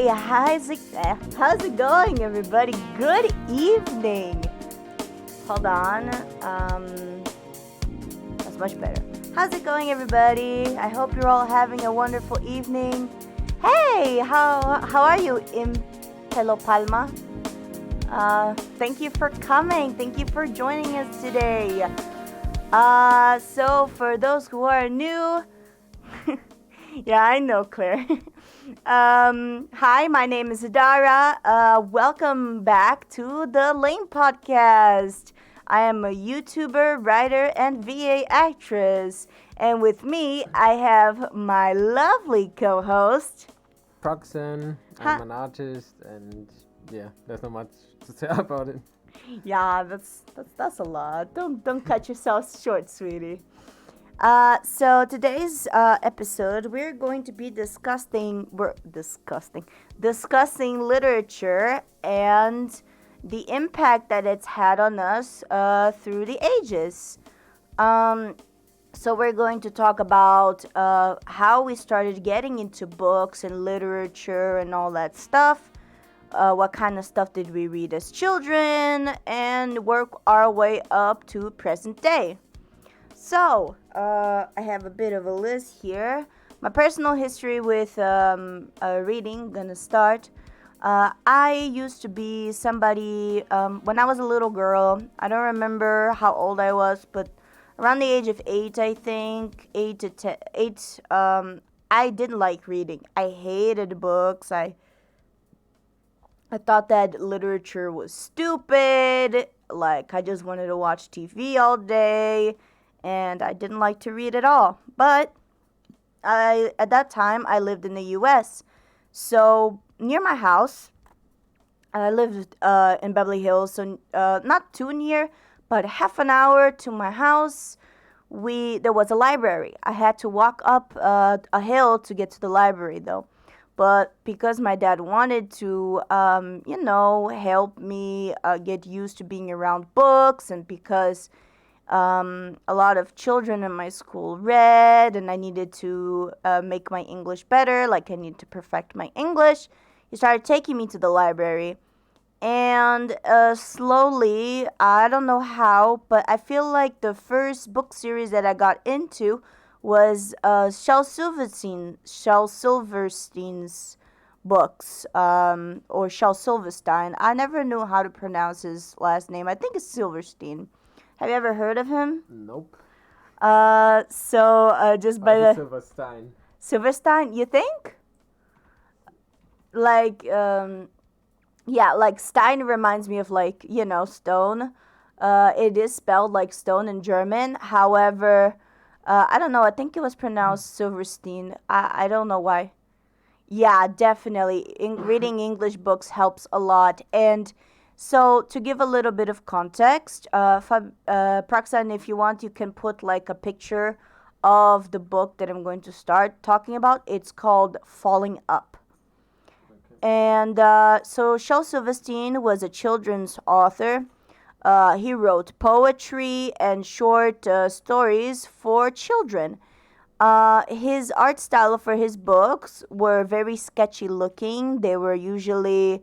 How's it going, everybody? Good evening. Hold on. That's much better. How's it going, everybody? I hope you're all having a wonderful evening. Hey, how are you, Hello Palma? Thank you for coming. Thank you for joining us today. So for those who are new, yeah, I know, Claire. Hi, my name is Adara. Welcome back to the L.A.I.N podcast. I am a YouTuber, writer, and VA actress. And with me, I have my lovely co-host. Proxen, I'm an artist, and yeah, there's not much to say about it. Yeah, that's a lot. Don't cut yourself short, sweetie. So today's episode, we're going to be discussing literature and the impact that it's had on us through the ages. So we're going to talk about how we started getting into books and literature and all that stuff. What kind of stuff did we read as children, and work our way up to present day. So, I have a bit of a list here. My personal history with reading, gonna start. I used to be somebody, when I was a little girl, I don't remember how old I was, but around the age of 8, I think, 8 to 10, 8, I didn't like reading. I hated books. I thought that literature was stupid. Like, I just wanted to watch TV all day, and I didn't like to read at all. But at that time, I lived in the U.S. So near my house, I lived in Beverly Hills, so not too near, but half an hour to my house, there was a library. I had to walk up a hill to get to the library, though. But because my dad wanted to, help me get used to being around books, and because a lot of children in my school read, and I needed to make my English better, like I need to perfect my English, he started taking me to the library. And slowly, I don't know how, but I feel like the first book series that I got into was Shel Silverstein's books, or Shel Silverstein. I never knew how to pronounce his last name. I think it's Silverstein. Have you ever heard of him? Nope. Just by the Silverstein. Silverstein, you think? Like, yeah, like Stein reminds me of, like, stone. It is spelled like stone in German. However, I don't know. I think it was pronounced Silverstein. I don't know why. Yeah, definitely. Reading English books helps a lot. And so, to give a little bit of context, Praxan, if you want, you can put like a picture of the book that I'm going to start talking about. It's called Falling Up. And so Shel Silverstein was a children's author. He wrote poetry and short stories for children. His art style for his books were very sketchy looking. They were usually,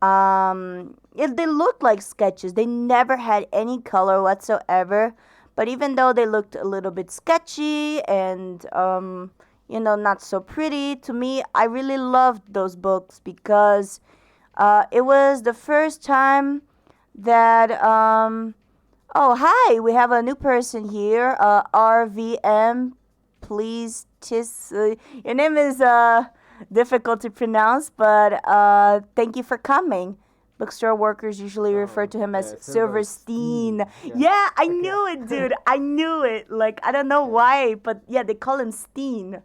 they looked like sketches. They never had any color whatsoever. But even though they looked a little bit sketchy and, not so pretty, to me, I really loved those books because it was the first time that, oh, hi, we have a new person here, RVM, please, your name is difficult to pronounce, but thank you for coming. Bookstore workers usually refer to him as Silverstein. Yeah, I knew it, dude. I knew it. Like, I don't know why, but yeah, they call him Steen.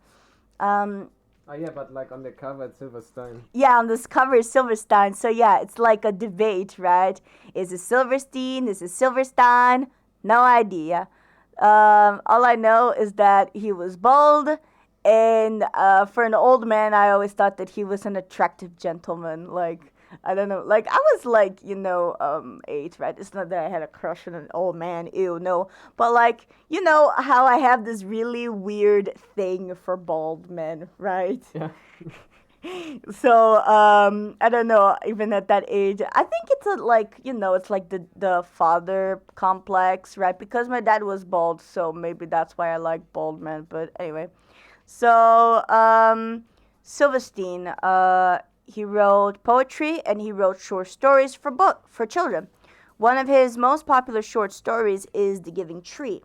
Oh yeah, but like on the cover it's Silverstein. Yeah, on this cover is Silverstein. So yeah, it's like a debate, right? Is it Silverstein? Is it Silverstein? No idea. All I know is that he was bald, and for an old man, I always thought that he was an attractive gentleman. Like, I don't know. Like, I was like, 8, right? It's not that I had a crush on an old man. Ew, no. But like, you know how I have this really weird thing for bald men, right? Yeah. So I don't know. Even at that age, I think it's a, like, it's like the father complex, right? Because my dad was bald, so maybe that's why I like bald men. But anyway, so Silverstein, he wrote poetry and he wrote short stories for children. One of his most popular short stories is The Giving Tree,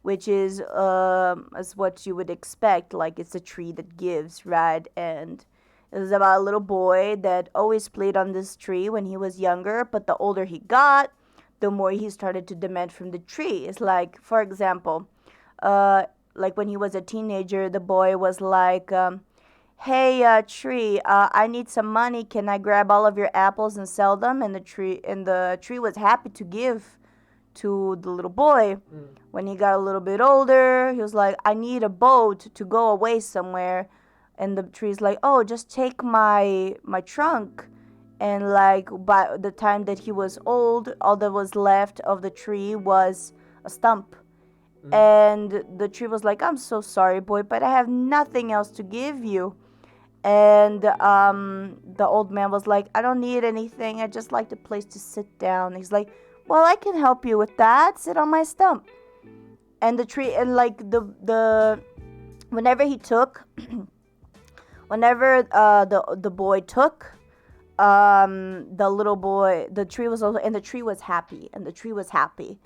which is as what you would expect, like it's a tree that gives, right? And it was about a little boy that always played on this tree when he was younger, but the older he got, the more he started to demand from the tree. It's like, for example, uh, like when he was a teenager, the boy was like, "Hey, tree, I need some money. Can I grab all of your apples and sell them?" And the tree was happy to give to the little boy. When he got a little bit older, he was like, "I need a boat to go away somewhere." And the tree's like, "Oh, just take my trunk." And like by the time that he was old, all that was left of the tree was a stump. And the tree was like, "I'm so sorry, boy, but I have nothing else to give you." And the old man was like, "I don't need anything. I just like the place to sit down." He's like, "Well, I can help you with that. Sit on my stump." And the tree, and like the whenever he took, whenever the boy took, the little boy, the tree was also, and the tree was happy, and the tree was happy.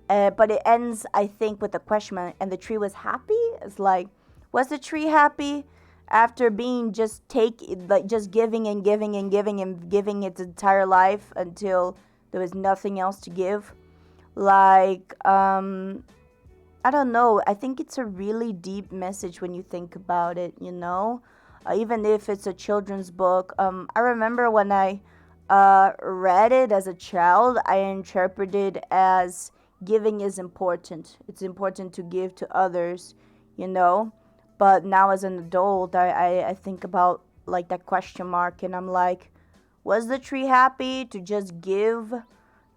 But it ends, I think, with a question mark, and the tree was happy. It's like, was the tree happy after being just giving and giving and giving and giving its entire life until there was nothing else to give? Like, I don't know. I think it's a really deep message when you think about it, even if it's a children's book. I remember when I read it as a child, I interpreted it as giving is important. It's important to give to others, you know? But now as an adult, I think about like that question mark, and I'm like, was the tree happy to just give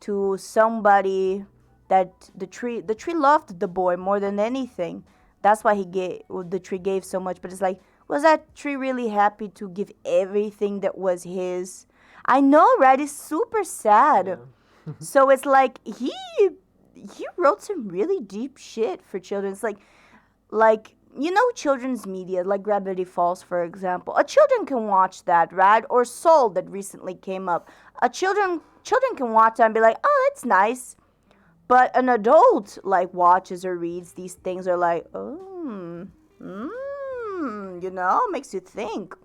to somebody that the tree loved the boy more than anything? That's why the tree gave so much. But it's like, was that tree really happy to give everything that was his? I know, right? It's super sad. Yeah. So it's like he wrote some really deep shit for children. It's like children's media like Gravity Falls, for example. A children can watch that, right? Or Soul, that recently came up. A children can watch that and be like, "Oh, that's nice." But an adult like watches or reads these things are like, "Oh, makes you think."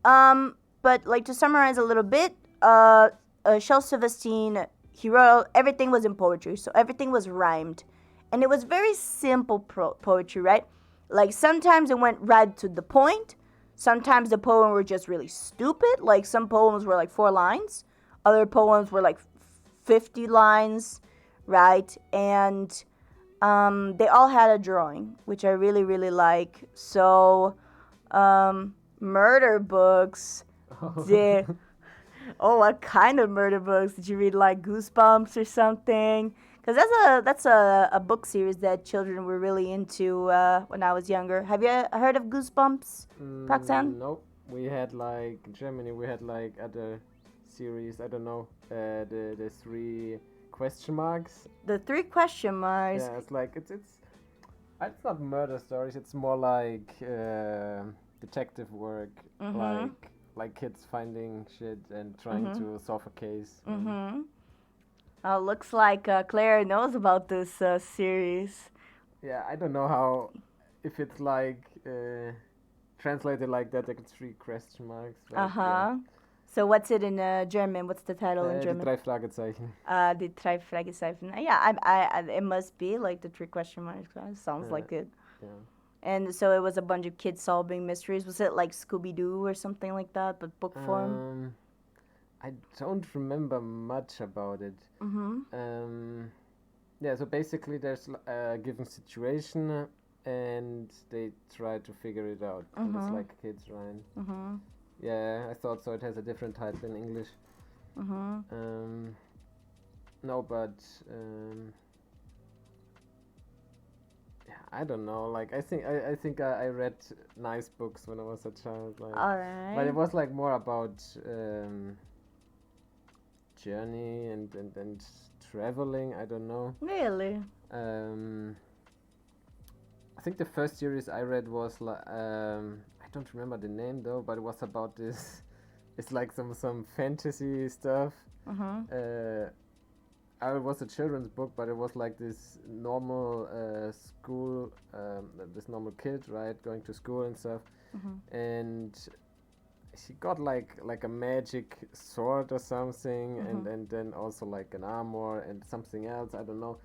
But like, to summarize a little bit, Shel Silverstein, he wrote everything was in poetry, so everything was rhymed, and it was very simple poetry, right? Like sometimes it went right to the point. Sometimes the poem were just really stupid. Like some poems were like 4 lines, other poems were like 50 lines, right? And they all had a drawing, which I really really like. So murder books. Did Oh, what kind of murder books did you read? Like Goosebumps or something? Because that's a book series that children were really into when I was younger. Have you heard of Goosebumps, Proxan? Nope. We had like in Germany. We had like other series. I don't know. The three question marks. The three question marks. Yeah, it's like it's not murder stories. It's more like detective work. Like kids finding shit and trying to solve a case. Looks like Claire knows about this series. Yeah, I don't know how, if it's like translated like that, like three question marks. But, Uh-huh. So what's it in German? What's the title in Die German? drei Fragezeichen. Die drei Fragezeichen. Yeah, it must be like the three question marks. Sounds like it. Yeah. And so it was a bunch of kids solving mysteries. Was it like Scooby Doo or something like that, but book form? I don't remember much about it. Yeah, so basically there's a given situation and they try to figure it out. And it's like kids, right? Yeah, I thought so. It has a different title in English. No, but yeah, I don't know. Like I think I read nice books when I was a child. Like, All but it right. was like more about journey and traveling. I don't know. Really? Um, I think the first series I read was like I don't remember the name though, but it was about this. It's like some fantasy stuff. Mm-hmm. Uh, it was a children's book, but it was like this normal school, this normal kid, right, going to school and stuff, Mm-hmm. and she got like a magic sword or something, Mm-hmm. and then also like an armor and something else, I don't know,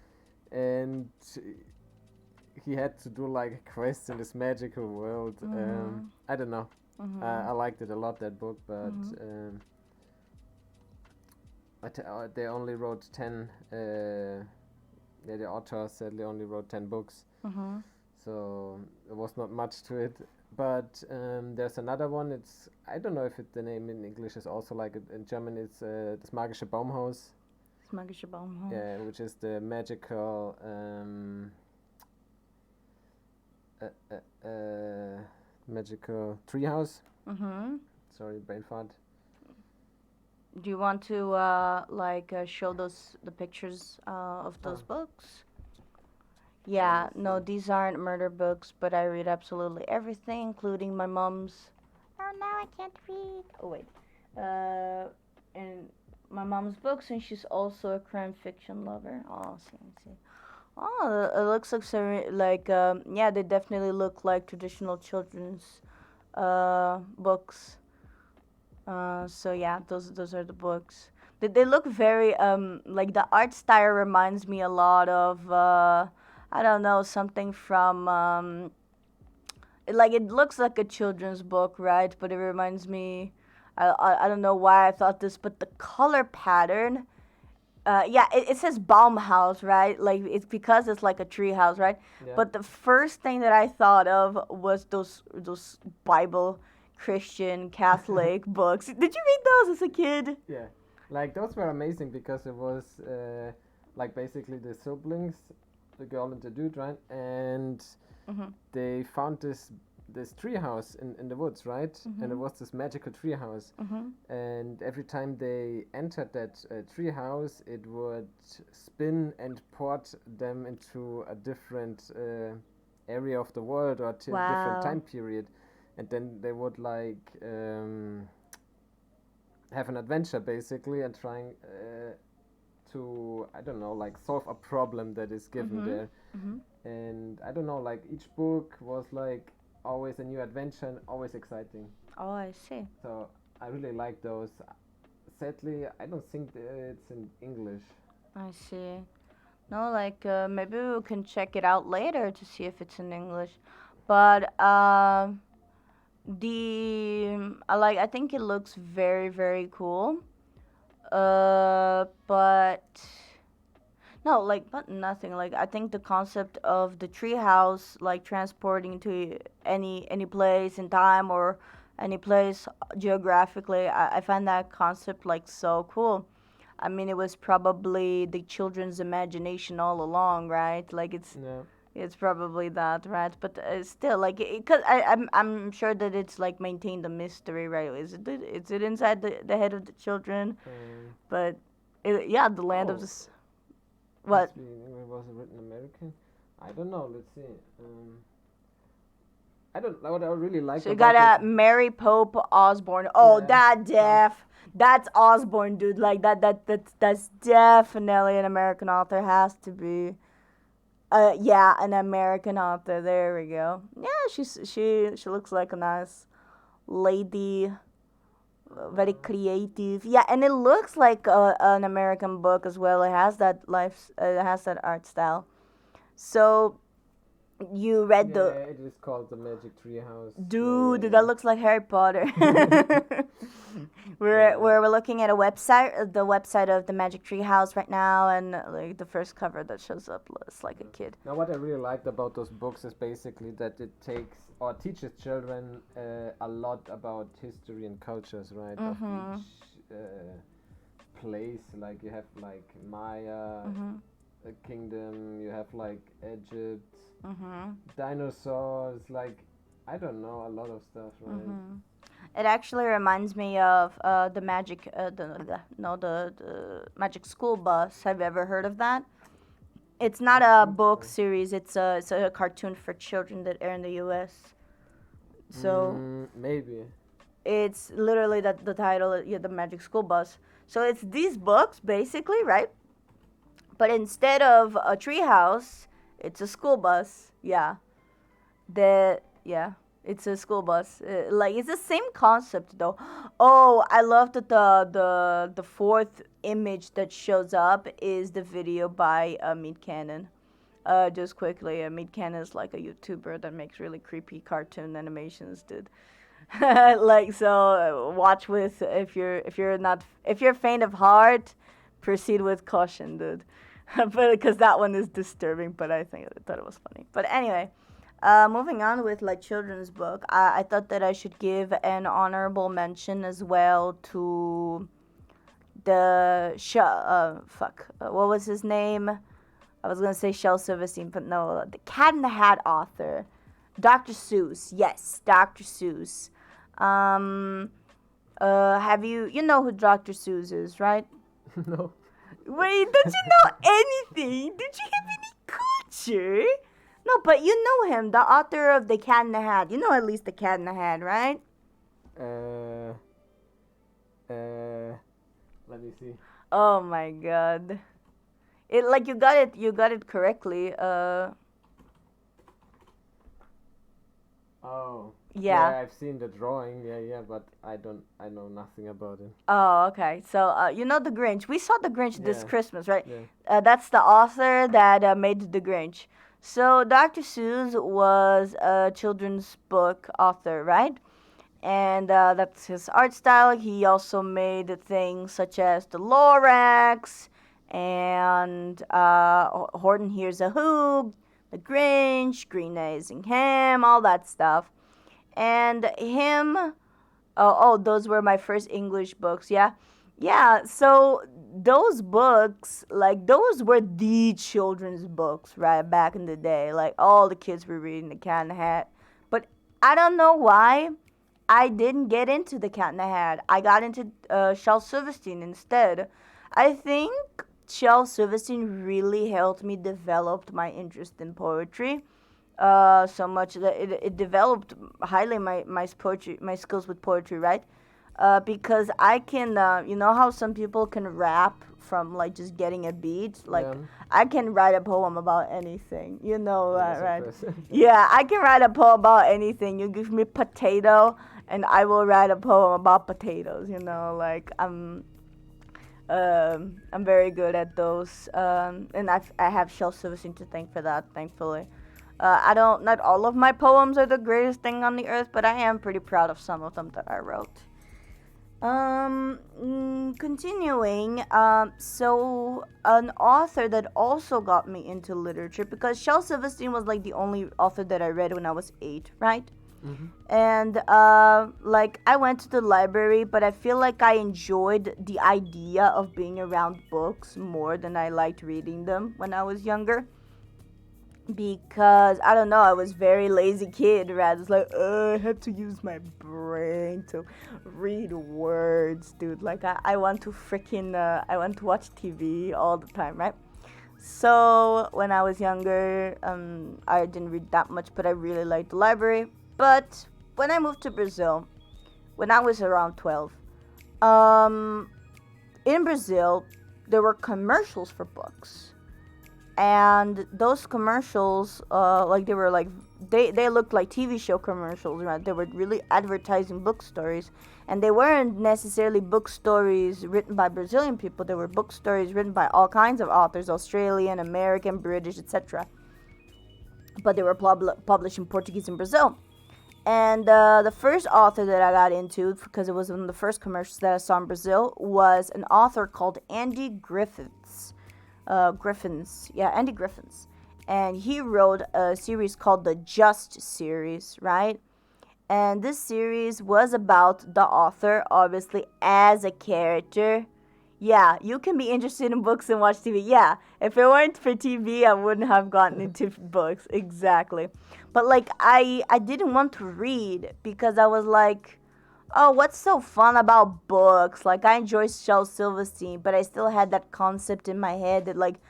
and he had to do like quests in this magical world. Mm-hmm. I don't know. Mm-hmm. I liked it a lot, that book, but Mm-hmm. they only wrote 10. Yeah, the author sadly only wrote 10 books, Mm-hmm. so there was not much to it. But there's another one. It's I don't know if the name in English is also like it in German. It's das magische Baumhaus, Magische Baumhaus. yeah, which is the magical uh, magical treehouse. Mm-hmm. Sorry, brain fart. Do you want to show those the pictures of Oh, those books? yeah, Yeah, let's no, see. these aren't murder books, but I read absolutely everything, including my mom's. Oh, now I can't read. Oh wait, and my mom's books, and she's also a crime fiction lover. Oh, see. Oh, it looks like yeah, they definitely look like traditional children's books. So yeah, those are the books. They look very like the art style reminds me a lot of I don't know, something from like it looks like a children's book, right? But it reminds me, I don't know why I thought this, but the color pattern. Yeah, it says Baumhaus, right? Like it's because it's like a tree house, right? Yeah, But the first thing that I thought of was those Bible, Christian, Catholic books. Did you read those as a kid? yeah. Like those were amazing because it was like basically the siblings, the girl and the dude, right? And Mhm. they found this tree house in the woods, right? And it Mhm. was this magical tree house. Mhm. And every time they entered that tree house, it would spin and port them into a different area of the world or different Wow. time period. And then they would like have an adventure basically and trying to, I don't know, like solve a problem that is given Mhm. there. Mhm. And I don't know, like each book was like always a new adventure and always exciting. Oh, I see. So I really like those. Sadly, I don't think it's in English. I see. No, like maybe we can check it out later to see if it's in English. But I think it looks very very cool. But no, like but nothing. Like I think the concept of the treehouse, like transporting to any place in time or any place geographically, I find that concept like so cool. I mean, it was probably the children's imagination all along, right? Like Yeah, it's probably that, right? But still, like, cause I'm sure that it's like maintained a mystery, right? Is it inside the head of the children? um, But yeah, the land of oh, this. must What? be in English. Was it written American? I don't know. Let's see. I don't know what I really like So you about got this. a Mary Pope Osborne. Oh, Yeah, that sounds. def. That's Osborne, dude. Like that's definitely an American author. Has to be. Yeah, an American author. There we go. Yeah, she looks like a nice lady, very Uh, creative. Yeah, and it looks like an American book as well. It has that it has that art style. So you read the yeah, it is called the Magic Tree House. dude, that Yeah, looks like Harry Potter. yeah, yeah. We're looking at a website, the website of the Magic Tree House right now, and like the first cover that shows up looks like a kid. Now, what I really liked about those books is basically that it takes or teaches children a lot about history and cultures, right? Of Mhm. each place. Like you have like Maya Mhm. kingdom, you have like Egypt, Mhm. dinosaurs, like I don't know a lot of stuff, right? Mhm. It actually reminds me of the magic, the magic school bus. Have you ever heard of that? It's I not a think book so. series. It's a cartoon for children that air in the U.S. So Maybe. it's literally that the title, yeah, the Magic School Bus. So it's these books basically, right? But instead of a treehouse, it's a school bus. Yeah, yeah, it's a school bus. Like it's the same concept though. Oh, I love that the fourth image that shows up is the video by Meat Cannon. Just quickly, Meat Cannon is like a YouTuber that makes really creepy cartoon animations, dude. Like so, watch with if you're faint of heart, proceed with caution, dude. But because that one is disturbing, but I thought it was funny. But anyway, moving on with like children's book, I thought that I should give an honorable mention as well to the what was his name? I was gonna say Shel Silverstein, but no, the Cat in the Hat author, Dr. Seuss. Yes, Dr. Seuss. Um, have you know who Dr. Seuss is, right? No. Wait, don't you know anything? Did you have any culture? No, but you know him, the author of The Cat in the Hat. You know at least The Cat in the Hat, right? Uh, uh, Let me see. Oh my god. It like you got it correctly. Oh, Yeah. yeah, I've seen the drawing. Yeah, yeah, but I know nothing about it. Oh, okay. So, you know the Grinch. We saw the Grinch this Yeah, Christmas, right? yeah. That's the author that made the Grinch. So, Dr. Seuss was a children's book author, right? And that's his art style. He also made things such as the Lorax and Horton Hears a Who, the Grinch, Green Amazing Ham, all that stuff. And him. Oh, those were my first English books. Yeah, yeah. So those books, like those were the children's books, right back in the day. Like all the kids were reading The Cat in the Hat. But I don't know why I didn't get into The Cat in the Hat. I got into Shel Silverstein instead. I think Shel Silverstein really helped me develop my interest in poetry so much that it developed highly my skills with poetry, right? Because I can you know how some people can rap from like just getting a beat, like Yeah, I can write a poem about anything, yeah, that, that's right? impressive. Yeah, I can write a poem about anything. You give me potato and I will write a poem about potatoes, like I'm very good at those, and I have Shel Silverstein to thank for that, thankfully. I don't. Not all of my poems are the greatest thing on the earth, but I am pretty proud of some of them that I wrote. Continuing. So an author that also got me into literature because Shel Silverstein was like the only author that I read when I was 8, right? Hmm. And like I went to the library, but I feel like I enjoyed the idea of being around books more than I liked reading them when I was younger, because I don't know, I was very lazy kid, right? It's like I had to use my brain to read words, dude. Like I want to freaking I want to watch TV all the time, right? So when I was younger, I didn't read that much, but I really liked the library. But when I moved to Brazil, when I was around 12, um, in Brazil, there were commercials for books, and those commercials, like they were like they looked like TV show commercials, right? They were really advertising book stories, and they weren't necessarily book stories written by Brazilian people. They were book stories written by all kinds of authors, Australian, American, British, etc. But they were published in Portuguese in Brazil. And the first author that I got into, because it was one of the first commercials that I saw in Brazil, was an author called Andy Griffiths. Andy Griffiths. And he wrote a series called the Just series, right? And this series was about the author, obviously, as a character. Yeah, you can be interested in books and watch TV. Yeah, if it weren't for TV, I wouldn't have gotten into books. Exactly. But like I didn't want to read because I was like, oh, what's so fun about books? Like I enjoy Shel Silverstein, but I still had that concept in my head that like,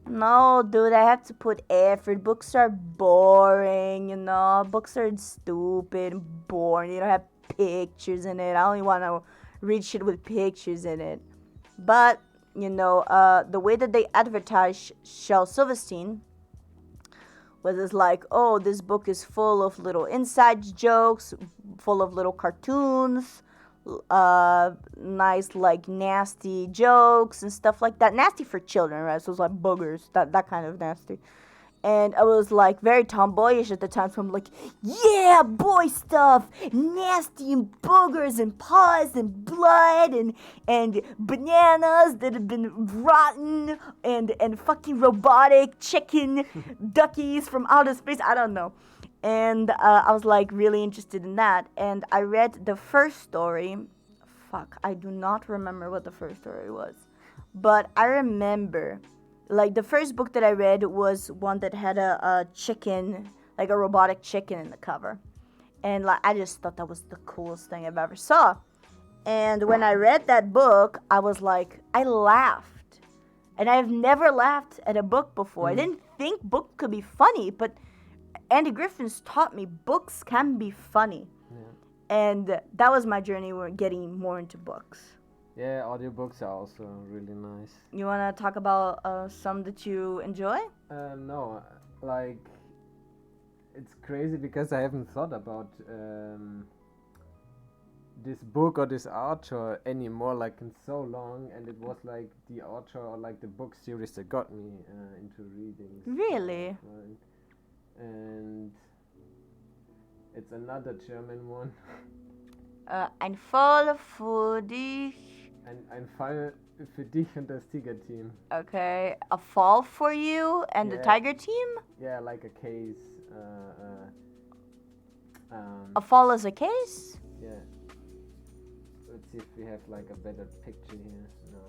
no, dude, I have to put effort. Books are boring, you know. Books are stupid, boring. They don't have pictures in it. I only want to read shit with pictures in it. But the way that they advertise Shel Silverstein was it's like, oh, this book is full of little inside jokes, full of little cartoons, nice like nasty jokes and stuff like that. Nasty for children, right? So it's like boogers, that kind of nasty. And I was like very tomboyish at the time, so I'm like, yeah, boy stuff, nasty and boogers and paws and blood and bananas that have been rotten and fucking robotic chicken duckies from outer space. I don't know. And I was like really interested in that. And I read the first story. Fuck, I do not remember what the first story was, but I remember like the first book that I read was one that had a chicken, like a robotic chicken in the cover. And like I just thought that was the coolest thing I've ever saw. And when I read that book, I was like, I laughed. And I've never laughed at a book before. I didn't think book could be funny, but Andy Griffin's taught me books can be funny. Yeah. And that was my journey with getting more into books. Yeah, audiobooks are also really nice. You want to talk about some that you enjoy? No, like it's crazy because I haven't thought about this book or this author anymore like in so long, and it was like the author or like the book series that got me into reading. Really? Right. And it's another German one. Ein Fall für dich. Ein Fall für dich und das Tiger-Team. Okay, a fall for you and the Yeah. tiger team? Yeah, like a case. A fall is a case? Yeah. Let's see if we have like a better picture here. No.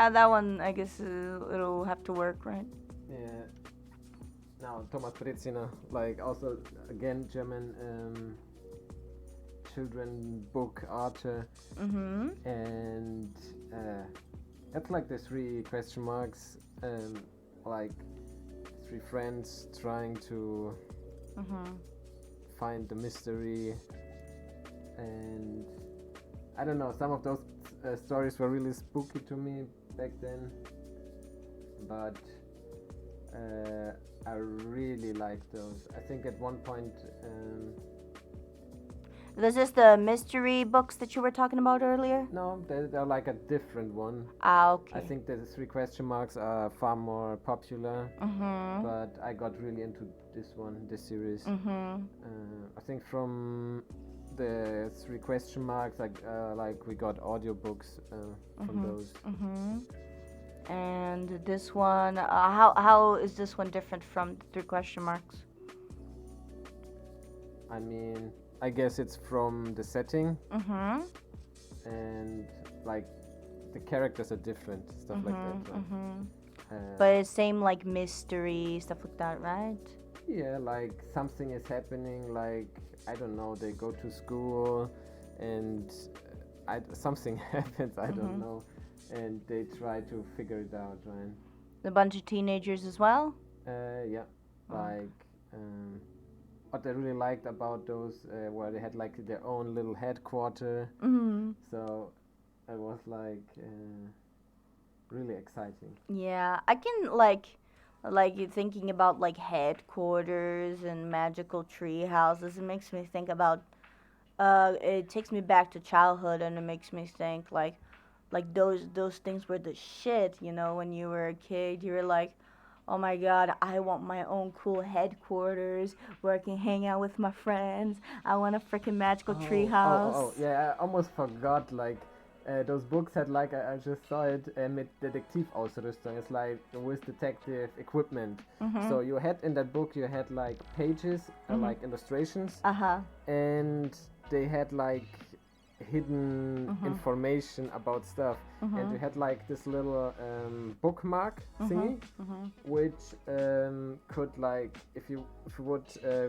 That one, I guess it'll have to work, right? Yeah. Now Thomas Brezina, like also again German children book author, and that's like the three question marks, like three friends trying to find the mystery, and I don't know, some of those stories were really spooky to me back then, but I really liked those. I think at one point This is the mystery books that you were talking about earlier? no, they're like a different one. Ah, okay. I think the three question marks are far more popular, but I got really into this series. I think from the three question marks, like we got audiobooks from those. And this one, how is this one different from the three question marks? I mean, I guess it's from the setting, and like the characters are different, stuff like that. Right? But it's same like mystery, stuff like that, right? Yeah, like something is happening, like I don't know, they go to school and something happens, I don't know, and they try to figure it out, right? A bunch of teenagers as well? Yeah, like what I really liked about those where they had like their own little headquarter, so it was like really exciting. Yeah, I can like you thinking about like headquarters and magical tree houses. It makes me think about it takes me back to childhood, and it makes me think like those things were the shit, you know, when you were a kid. You were like, oh my god, I want my own cool headquarters where I can hang out with my friends. I want a freaking magical tree house. Oh, yeah, I almost forgot, like, those books had, like, I just saw it, mit Detektivausrüstung. It's like with detective equipment. So you had in that book, you had, like, pages, like illustrations. And they had, like, hidden information about stuff, and you had like this little bookmark thingy, which could like if you would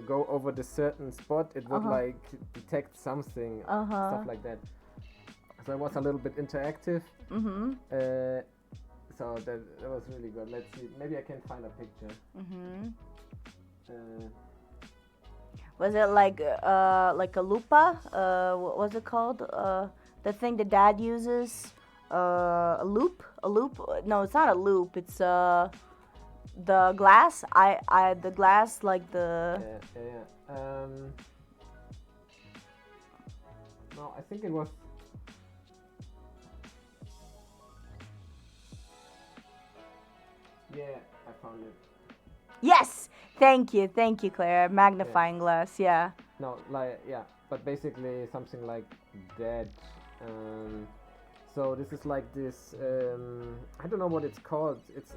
go over the certain spot, it would like detect something, stuff like that. So it was a little bit interactive. So that was really good. Let's see. Maybe I can find a picture. Was it like a lupa? What was it called? The thing the dad uses? A loop? A loop? No, it's not a loop. It's the glass. The glass like the. Yeah. No, I think it was. Yeah, I found it. Yes. Thank you, Claire. Magnifying glass. Yeah. No, like but basically something like that. So this is like this. I don't know what it's called. It's.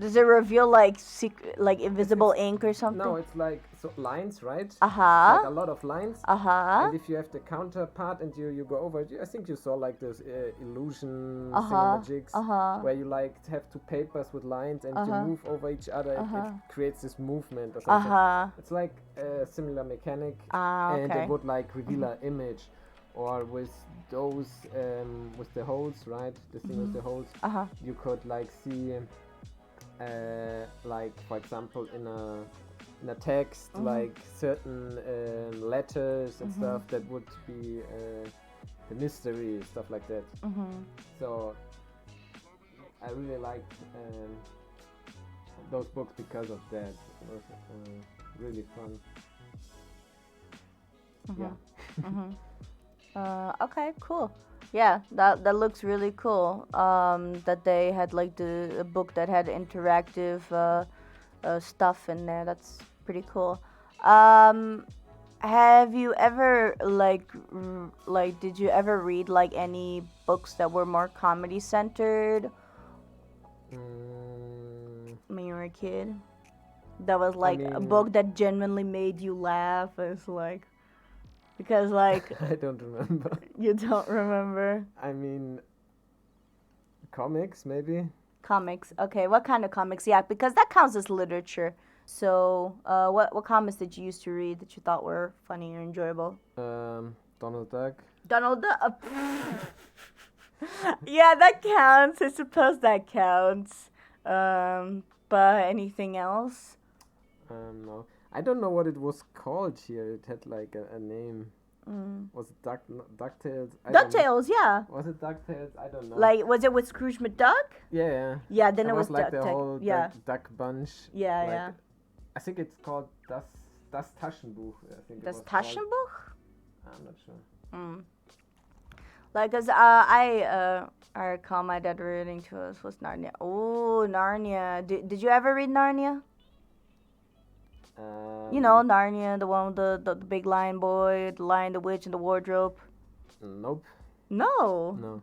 Does it reveal like secret, like invisible ink or something? No, it's like lines, right? Like a lot of lines. And if you have the counterpart and you go over it, I think you saw like this illusion magics where you like have two papers with lines and you move over each other. It creates this movement or something. It's like a similar mechanic, and it would like reveal an image. Or with those, with the holes, right? The thing with the holes, you could like see, like for example, in a text, like certain letters and stuff that would be the mystery, stuff like that. So I really liked those books because of that. It was really fun. Yeah. Okay, cool. Yeah, that looks really cool. That they had like a book that had interactive stuff in there. That's pretty cool. Have you ever did you ever read like any books that were more comedy centered when you were a kid? That was like a book that genuinely made you laugh. It's like. Because, like... I don't remember. You don't remember? I mean... Comics, maybe? Comics. Okay, what kind of comics? Yeah, because that counts as literature. So, what comics did you used to read that you thought were funny or enjoyable? Donald Duck. Donald Duck? Yeah, that counts. I suppose that counts. But anything else? No. I don't know what it was called here. It had like a name. Was it DuckTales? DuckTales, yeah. Was it DuckTales? I don't know. Like, was it with Scrooge McDuck? Yeah. Yeah, then it was like Duck. the whole duck bunch. Yeah, like, yeah. I think it's called Das Taschenbuch. I think Das Taschenbuch? I'm not sure. Like, cause I recall my dad reading to us was Narnia. Oh, Narnia. Did you ever read Narnia? You know, Narnia, the one with the big lion boy, the lion, the witch, and the wardrobe. Nope. No.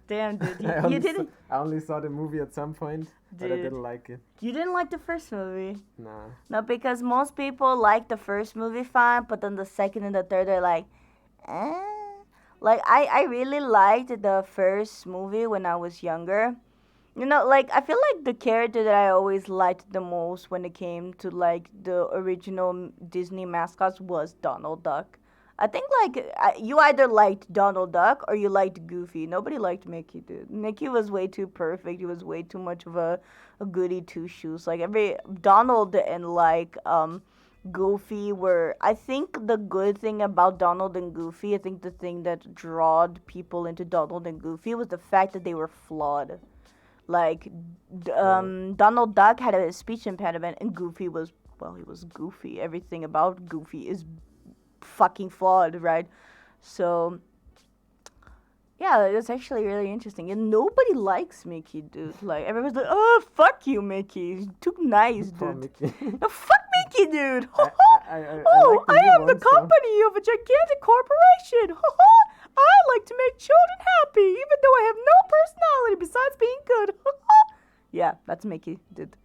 Damn, dude. You didn't. I only saw the movie at some point, but I didn't like it. You didn't like the first movie? Nah. No, because most people like the first movie fine, but then the second and the third are like, eh. Like, I really liked the first movie when I was younger. You know, like, I feel like the character that I always liked the most when it came to, like, the original Disney mascots was Donald Duck. I think, like, you either liked Donald Duck or you liked Goofy. Nobody liked Mickey, dude. Mickey was way too perfect. He was way too much of a goody two-shoes. Like, Donald and, like, Goofy were... I think the good thing about Donald and Goofy, I think the thing that drawed people into Donald and Goofy was the fact that they were flawed. Like, Donald Duck had a speech impediment, and Goofy was, well, he was goofy. Everything about Goofy is fucking flawed, right? So, yeah, it was actually really interesting. And nobody likes Mickey, dude. Like, everyone's like, oh, fuck you, Mickey. He's too nice, dude. Mickey. No, fuck Mickey, dude. I am the company of a gigantic corporation. I like to make children happy, even though I have no personality besides being good. Yeah, that's Mickey, dude.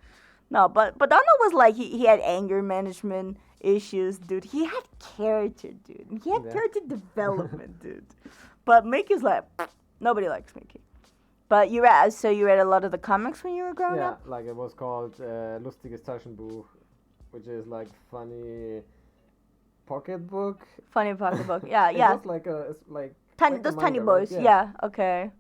No, but Donald was like, he had anger management issues, dude. He had character, dude. He had character development, dude. But Mickey's like, nobody likes Mickey. But you read a lot of the comics when you were growing up? Yeah, like it was called Lustiges Taschenbuch, which is like funny pocketbook. Funny pocketbook. Yeah, It yeah. was like Tiny, like a those tiny manga, right? boys. Yeah. Okay.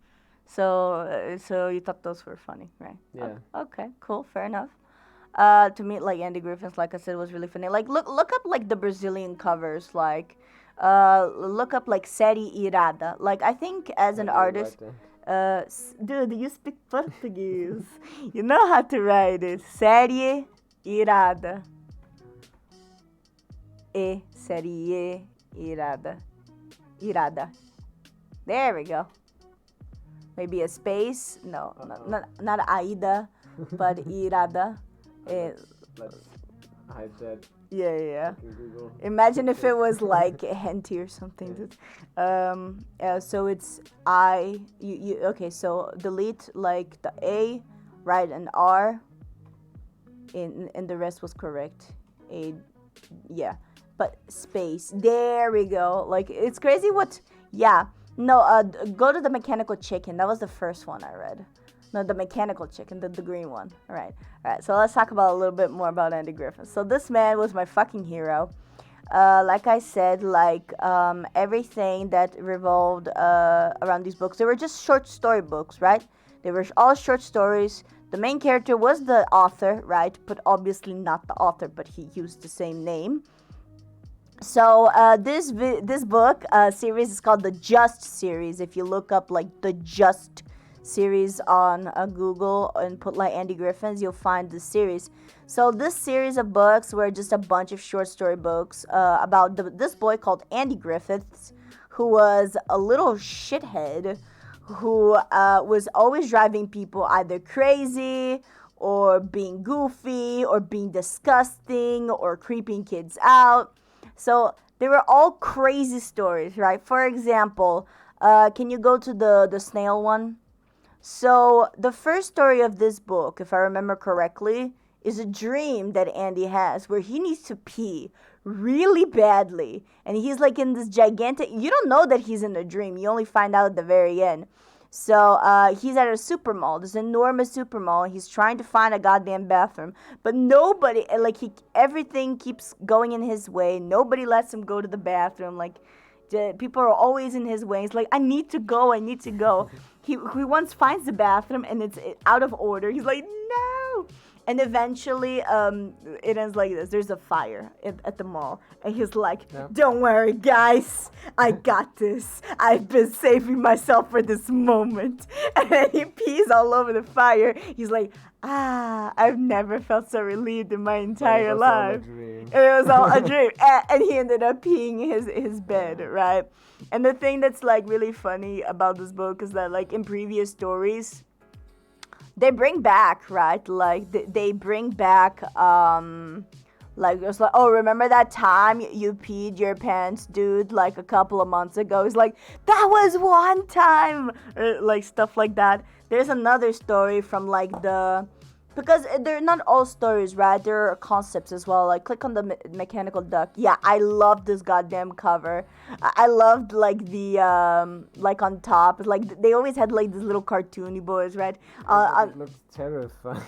So you thought those were funny, right? Yeah. Okay. Cool. Fair enough. To me, like Andy Griffith's, like I said, was really funny. Like look up like the Brazilian covers. Like, look up like Série Irada. Like I think as an How do you artist, write dude, you speak Portuguese. You know how to write it. Série Irada. Série Irada. Irada. There we go. Maybe a space. No, not Aida, but Irada. Let's hide that. Yeah. Fucking Google. Imagine if it was like a henty or something. So it's okay, so delete like the A, write an R, and the rest was correct. Yeah. But space. There we go. Like, it's crazy what... Yeah. No, go to the Mechanical Chicken. That was the first one I read. No, the Mechanical Chicken, the green one. All right. So let's talk about a little bit more about Andy Griffith. So this man was my fucking hero. Like I said, like everything that revolved around these books, they were just short story books, right? They were all short stories. The main character was the author, right? But obviously not the author, but he used the same name. So this book series is called the Just series. If you look up like the Just series on Google and put like Andy Griffiths, you'll find this series. So this series of books were just a bunch of short story books about this boy called Andy Griffiths, who was a little shithead who was always driving people either crazy or being goofy or being disgusting or creeping kids out. So they were all crazy stories, right? For example, can you go to the snail one? So the first story of this book, if I remember correctly, is a dream that Andy has where he needs to pee really badly. And he's like in this gigantic... You don't know that he's in a dream. You only find out at the very end. So he's at a super mall, this enormous super mall, and he's trying to find a goddamn bathroom. But nobody, like everything keeps going in his way. Nobody lets him go to the bathroom. Like people are always in his way. He's like, I need to go. He once finds the bathroom and it's out of order. He's like, no. And eventually, it ends like this. There's a fire at the mall. And he's like, Don't worry, guys. I got this. I've been saving myself for this moment. And then he pees all over the fire. He's like, I've never felt so relieved in my entire life. It was all a dream. And he ended up peeing his bed, right? And the thing that's like really funny about this book is that like in previous stories, they bring back, right? Like they bring back, like it's like, oh, remember that time you peed your pants, dude? Like a couple of months ago. It's like that was one time, or, like stuff like that. There's another story from like because they're not all stories, right? There are concepts as well. Like, click on the mechanical duck. Yeah, I love this goddamn cover. I loved, like, the, like, on top. Like, they always had, like, these little cartoony boys, right? It looks terrifying.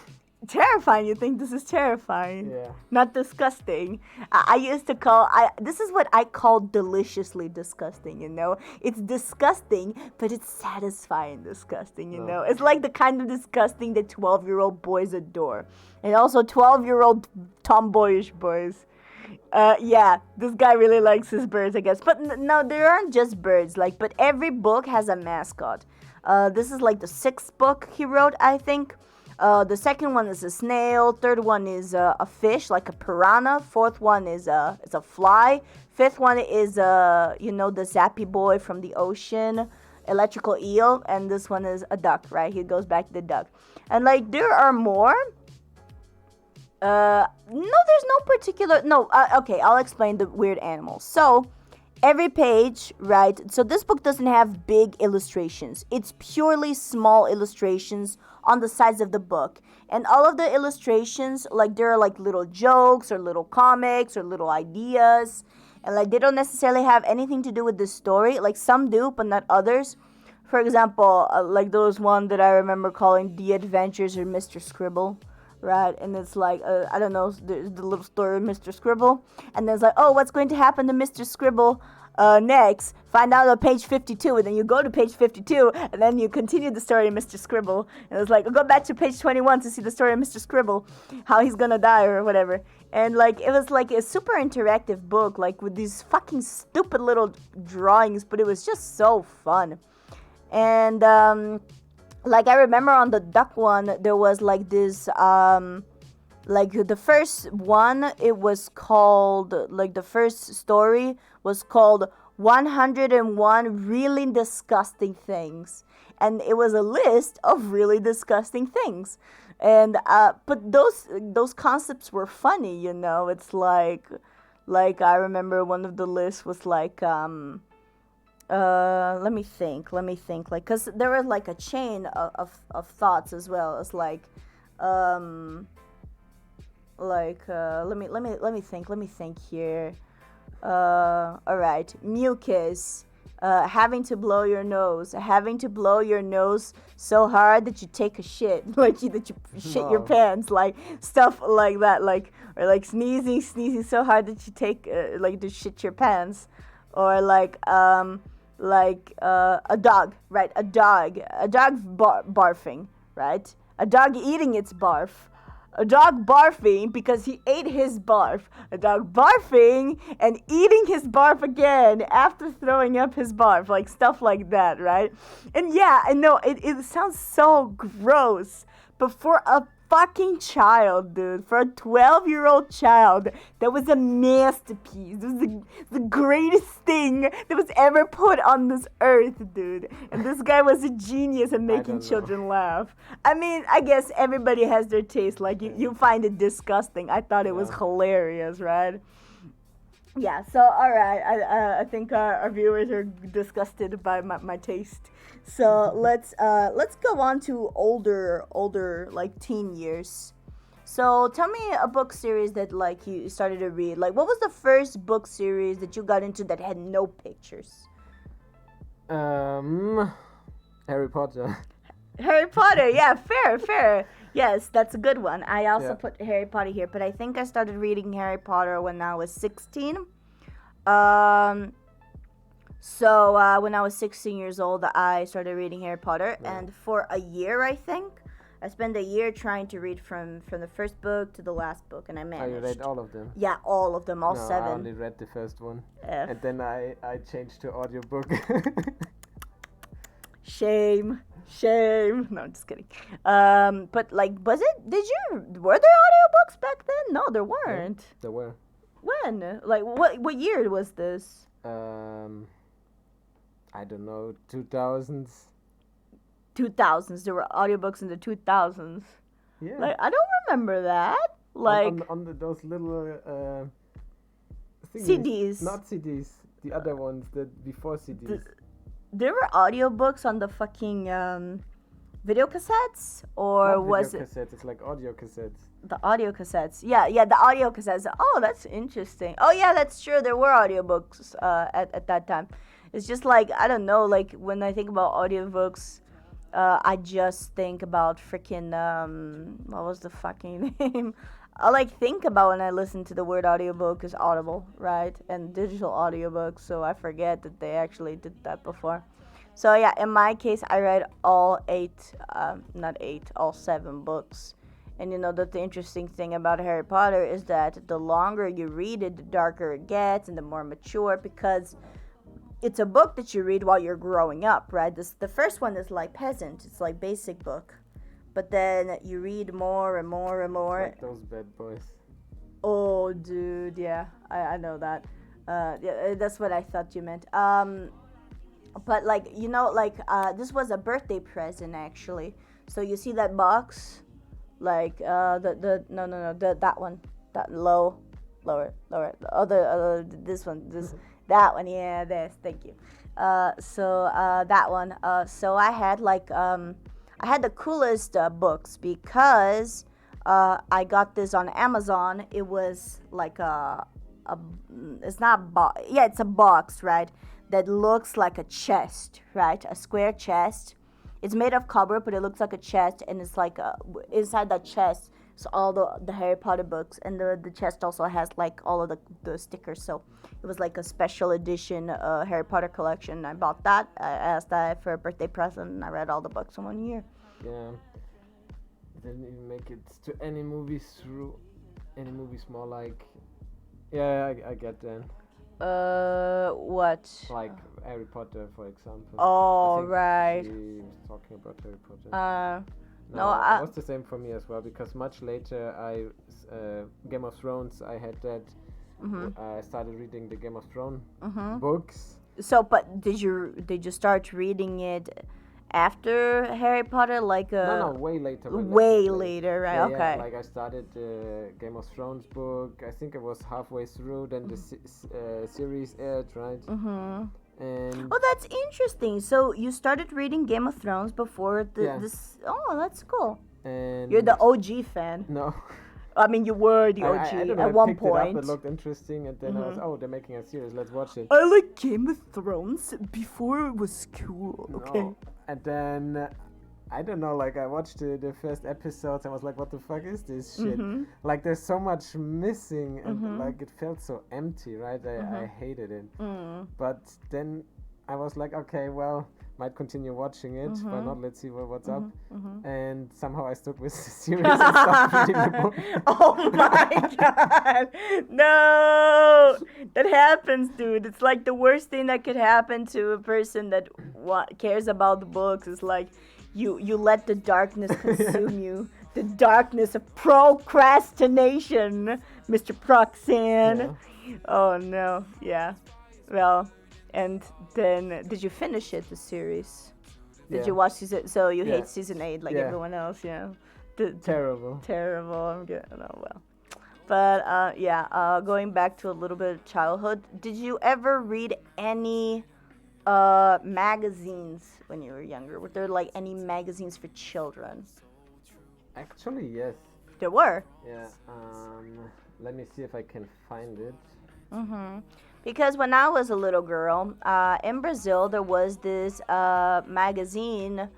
Terrifying? You think this is terrifying? Yeah. Not disgusting. I used to call... this is what I call deliciously disgusting, you know? It's disgusting, but it's satisfying disgusting, you know? It's like the kind of disgusting that 12-year-old boys adore. And also 12-year-old tomboyish boys. Yeah, this guy really likes his birds, I guess. But no, there aren't just birds. Like, but every book has a mascot. This is like the 6th book he wrote, I think. The second one is a snail. Third one is a fish, like a piranha. Fourth one is a fly. Fifth one is the zappy boy from the ocean, electrical eel. And this one is a duck, right? He goes back to the duck. And like there are more. No, there's no particular. No, okay. I'll explain the weird animals. So every page, right? So this book doesn't have big illustrations. It's purely small illustrations on the sides of the book. And all of the illustrations, like there are like little jokes or little comics or little ideas, and like they don't necessarily have anything to do with the story. Like some do, but not others. For example, like there was one that I remember calling "The Adventures of Mr. Scribble," right? And it's like I don't know the little story of Mr. Scribble, and then it's like, oh, what's going to happen to Mr. Scribble next? Find out on page 52, and then you go to page 52, and then you continue the story of Mr. Scribble, and it's like, go back to page 21 to see the story of Mr. Scribble, how he's gonna die or whatever. And like it was like a super interactive book, like with these fucking stupid little drawings, but it was just so fun. And like I remember on the duck one, there was like this like the first one, it was called, like the first story was called 101 Really Disgusting Things, and it was a list of really disgusting things. And but those concepts were funny, you know. It's like I remember one of the lists was like let me think, like, because there was like a chain of thoughts as well as um let me think here. All right, mucus. Having to blow your nose so hard that you take a shit, like that you shit your Wow. pants, like stuff like that, like, or like sneezing so hard that you take like to shit your pants, or a dog, right? A dog barfing, right? A dog eating its barf. A dog barfing because he ate his barf. A dog barfing and eating his barf again after throwing up his barf. Like stuff like that, right? And yeah, I know it sounds so gross. But for a fucking child, dude, for a 12-year-old child, that was a masterpiece. It was the greatest thing that was ever put on this earth, dude. And this guy was a genius at I making don't know. children laugh. I mean, I guess everybody has their taste. Like, you find it disgusting. I thought it was Yeah. hilarious, right? Yeah, so all right, I think our viewers are disgusted by my taste. So let's go on to older like teen years. So tell me a book series that like you started to read. Like, what was the first book series that you got into that had no pictures? Um, Harry Potter. Harry Potter, yeah, fair. Yes, that's a good one. I also Yeah. put Harry Potter here, but I think I started reading Harry Potter when I was 16. Um, so when I was 16 years old, I started reading Harry Potter, Yeah. and for a year, I think, I spent a year trying to read from the first book to the last book, and I Oh, you managed. read all of them? Yeah, all of them, all No, I seven. only read the first one. F. And then I changed to audiobook. Shame. No, I'm just kidding. But like, were there audiobooks back then? No, there weren't. There were. When? Like, what year was this? I don't know, 2000s. 2000s. There were audiobooks in the 2000s. Yeah. Like, I don't remember that. Like, Those little thingies. CDs. Not CDs. The other ones that before CDs. There were audiobooks on the fucking video cassettes, or Not was video it cassettes, it's like audio cassettes. the audio cassettes? Yeah, the audio cassettes. Oh, that's interesting. Oh yeah, that's true. There were audiobooks at that time. It's just like, I don't know, like when I think about audiobooks, I just think about freaking what was the fucking name? I like think about when I listen to the word audiobook is Audible, right? And digital audiobooks, so I forget that they actually did that before. So yeah, in my case, I read all all seven books. And you know that the interesting thing about Harry Potter is that the longer you read it, the darker it gets and the more mature, because it's a book that you read while you're growing up, right? The first one is like peasant, it's like basic book. But then you read more and more and more. Like those bad boys. Oh, dude, yeah, I know that. Yeah, that's what I thought you meant. But like, you know, like this was a birthday present actually. So you see that box, like the no that one, that lower the other this one, that one, yeah, this, thank you. So that one, so I had like I had the coolest books because I got this on Amazon. It was like a it's not a box. Yeah, it's a box, right? That looks like a chest, right? A square chest. It's made of copper, but it looks like a chest, and it's like inside that chest. So all the Harry Potter books, and the chest also has like all of the stickers. So it was like a special edition Harry Potter collection. I bought that. I asked that for a birthday present, and I read all the books in 1 year. Yeah. Didn't even make it to any movies through. Any movies more like. Yeah, I get that. What? Like Harry Potter, for example. Oh, I think right. she was talking about Harry Potter. No, It was the same for me as well, because much later Game of Thrones, I had that. I started reading the Game of Thrones books. So, but did you start reading it after Harry Potter? Like No, way later. way later, right? Yeah, okay. like I started the Game of Thrones book. I think it was halfway through. Then the series aired, right? And Oh, that's interesting. So you started reading Game of Thrones before this. Oh, that's cool. and You're the OG fan. no. I mean, you were the OG I don't know, at I one picked point. it up, it looked interesting, and then I was, they're making a series, let's watch it. I like Game of Thrones before it was cool. Okay. No. And then I don't know, like I watched the first episodes and was like, what the fuck is this shit? Like there's so much missing, and like it felt so empty, right? I hated it. But then I was like, okay, well, might continue watching it. Why not? Let's see what's up. And somehow I stuck with the series and stopped reading the book. Oh my god. No. That happens, dude. It's like the worst thing that could happen to a person that cares about the books is like you let the darkness consume you. The darkness of procrastination, Mr. Proxan. Yeah. Oh no. Yeah. Well, and then did you finish it, the series? Did you watch season? So you hate season 8 like everyone else, yeah. Terrible. Terrible. I'm getting well. But going back to a little bit of childhood, did you ever read any magazines when you were younger? Were there like any magazines for children? Actually, yes. There were. Yeah. Let me see if I can find it. Because when I was a little girl, in Brazil, there was this magazine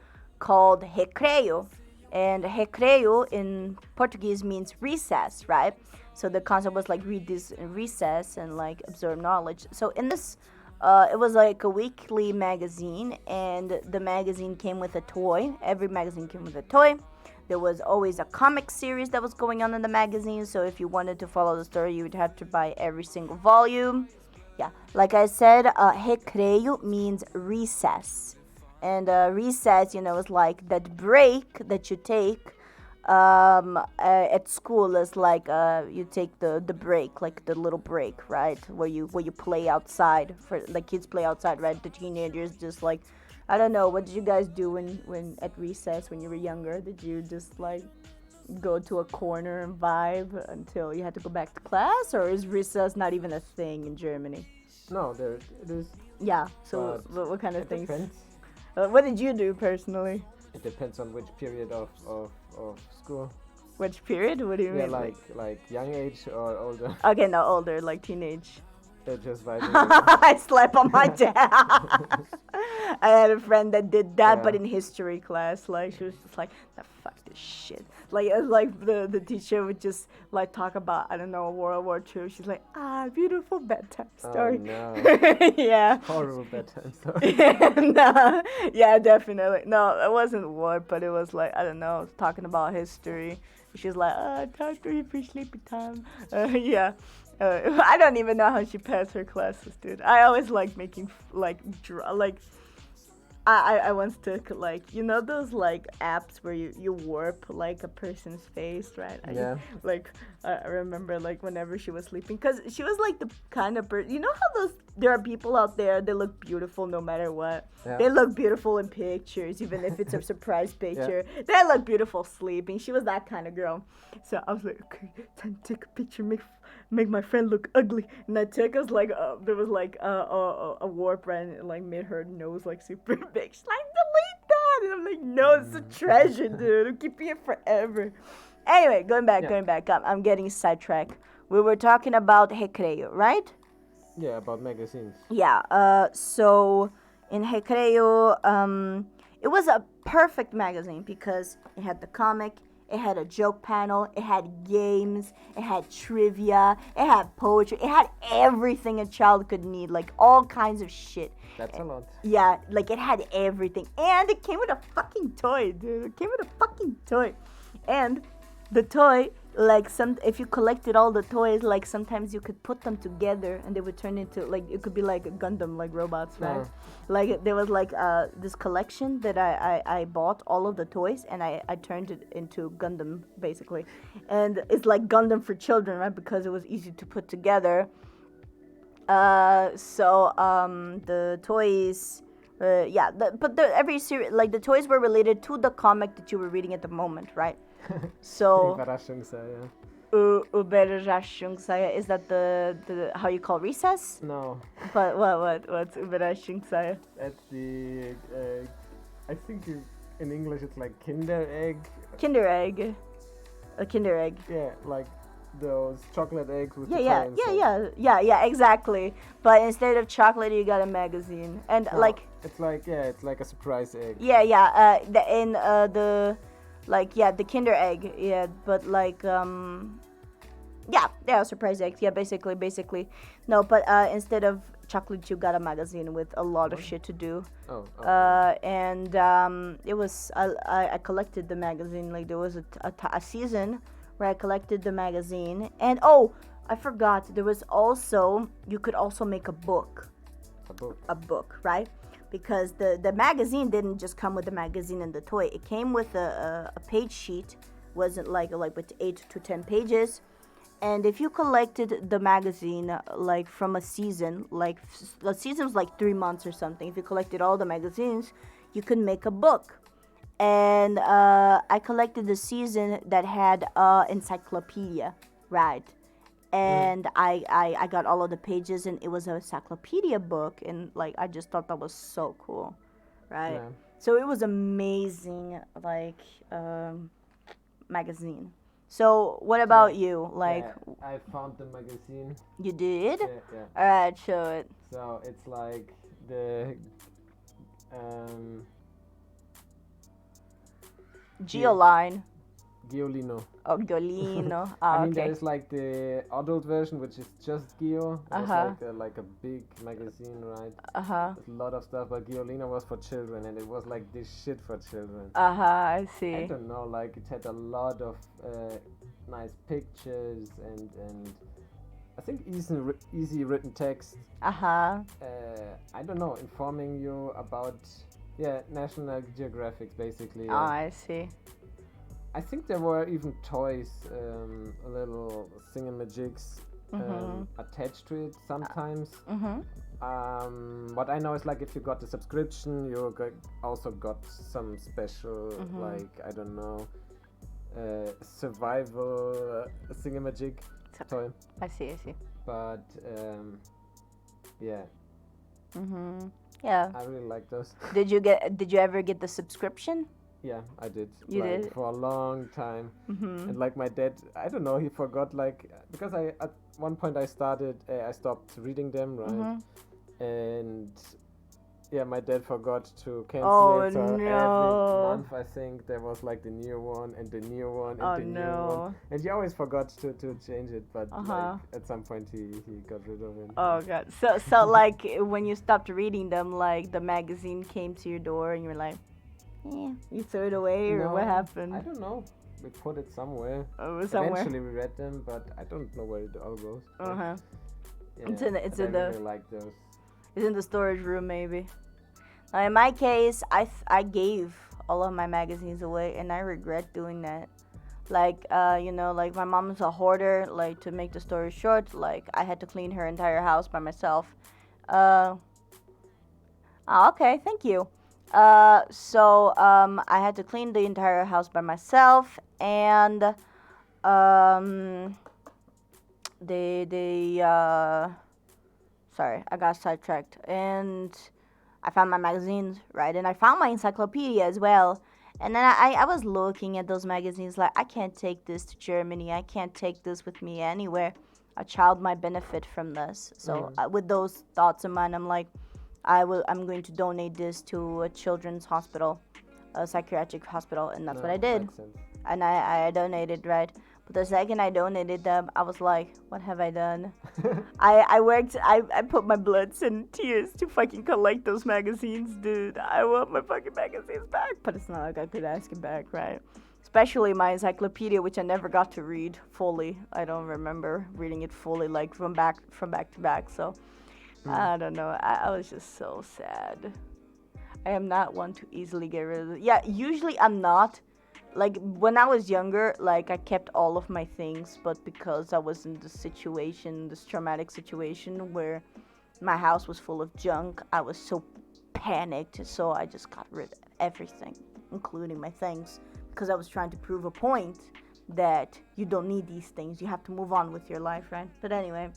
called Recreio. And Recreio in Portuguese means recess, right? So the concept was like read this in recess and like absorb knowledge. So in this, it was like a weekly magazine, and the magazine came with a toy. Every magazine came with a toy. There was always a comic series that was going on in the magazine. So if you wanted to follow the story, you would have to buy every single volume. Yeah, like I said, recreio means recess. And recess, is like that break that you take at school is like you take the break, like the little break, right? Where you play outside, for like kids play outside, right? The teenagers just like, I don't know, what did you guys do when at recess when you were younger? Did you just like go to a corner and vibe until you had to go back to class, or is recess not even a thing in Germany? No, there it is. Yeah. So what kind of things? Depends. What did you do personally? It depends on which period of school. Which period? What do you mean? Like young age or older. Okay, no, older, like teenage. They're just vibing. I slept on my dad. I had a friend that did that, but in history class, like she was just like, "The fuck this shit." Like the teacher would just like talk about, I don't know, World War II. She's like, beautiful bedtime story. Oh no. Yeah. Horrible bedtime story. No, yeah, definitely. No, it wasn't war, but it was like, I don't know, talking about history. She's like, time for sleepy time. Yeah. I don't even know how she passed her classes, dude. I always like making I once took like, those like apps where you warp like a person's face, right? Yeah. I remember like whenever she was sleeping, because she was like the kind of person, how there are people out there, they look beautiful no matter what. Yeah. They look beautiful in pictures, even if it's a surprise picture. Yeah. They look beautiful sleeping. She was that kind of girl. So I was like, okay, time to take a picture, make my friend look ugly. And I took us like there was like a warp, right, and like made her nose like super big. She's like, delete that. And I'm like, no, it's a treasure, dude. I'm keeping it forever. Anyway, going back. I'm getting sidetracked. We were talking about Recreio, right? Yeah, about magazines. Yeah. So in Recreio, it was a perfect magazine because it had the comic, it had a joke panel, it had games, it had trivia, it had poetry, it had everything a child could need, like all kinds of shit. That's a lot. Yeah, like it had everything. And it came with a fucking toy, dude. It came with a fucking toy. And the toy, like if you collected all the toys, like sometimes you could put them together and they would turn into, like, it could be like a Gundam, like robots, right? Like there was like this collection that I bought all of the toys and I turned it into Gundam basically. And it's like Gundam for children, right? Because it was easy to put together. The toys, every series, like the toys were related to the comic that you were reading at the moment, right? So, Überraschungseier. Überraschungseier, is that the how you call recess? No. But what's Überraschungseier? That's the, I think in English it's like Kinder Egg. Kinder egg. A Kinder egg. Yeah, like those chocolate eggs with yeah, exactly. But instead of chocolate, you got a magazine, and no, like it's like a surprise egg. The Kinder egg, yeah, but like surprise eggs, yeah, basically. No, but instead of chocolate, you got a magazine with a lot of shit to do. It was I collected the magazine. Like there was a season where I collected the magazine, and I forgot, there was also, you could also make a book. A book, right? Because the magazine didn't just come with the magazine and the toy. It came with a page sheet, wasn't like with 8 to 10 pages. And if you collected the magazine like from a season, like the season was like 3 months or something, if you collected all the magazines, you could make a book. And I collected the season that had encyclopedia, right? And I got all of the pages, and it was an encyclopedia book, and like I just thought that was so cool, right? Yeah. So it was amazing, like magazine. So what about you? Like, yeah, I found the magazine. You did? Yeah. All right, show it. So it's like the L.A.I.N. Giolino. Oh, Giolino. I mean, okay. there's like the adult version, which is just Gio. It's like a big magazine, right? With a lot of stuff, but Giolino was for children, and it was like this shit for children. I see. I don't know, like it had a lot of nice pictures and I think easy written text. I don't know, informing you about National Geographic basically. Oh, I see. I think there were even toys, little thingamajigs attached to it sometimes. What I know is like if you got the subscription, you also got some special, like, I don't know, survival thingamajig toy. I see. But yeah. Yeah. I really like those. Did you ever get the subscription? Yeah, I did. You like, did? For a long time. And like my dad, I don't know, he forgot, like, because at one point I stopped reading them, right? And yeah, my dad forgot to cancel it. So every month I think there was like the new one and the new one and the new one. And he always forgot to change it, but like, at some point he got rid of it. Oh god. So like when you stopped reading them, like the magazine came to your door and you were like, yeah, you threw it away, or what happened? I don't know. We put it somewhere. Somewhere. Eventually we read them, but I don't know where it all goes. Yeah, it's in the. I really like those. It's in the storage room, maybe. In my case, I gave all of my magazines away, and I regret doing that. Like, like my mom's a hoarder. Like, to make the story short, like I had to clean her entire house by myself. Okay, thank you. I had to clean the entire house by myself, and sorry, I got sidetracked. And I found my magazines, right? And I found my encyclopedia as well. And then I was looking at those magazines like, I can't take this to Germany. I can't take this with me anywhere. A child might benefit from this. So with those thoughts in mind, I'm like, I'm going to donate this to a children's hospital, a psychiatric hospital, and that's what I did. Makes sense. And I donated, right? But the second I donated them, I was like, what have I done? I put my blood and tears to fucking collect those magazines, dude. I want my fucking magazines back. But it's not like I could ask it back, right? Especially my encyclopedia, which I never got to read fully. I don't remember reading it fully, like from back to back. So I don't know. I was just so sad. I am not one to easily get rid of it. Yeah, usually I'm not. Like, when I was younger, like, I kept all of my things, but because I was in this traumatic situation where my house was full of junk, I was so panicked, so I just got rid of everything, including my things, because I was trying to prove a point that you don't need these things, you have to move on with your life, right? But anyway,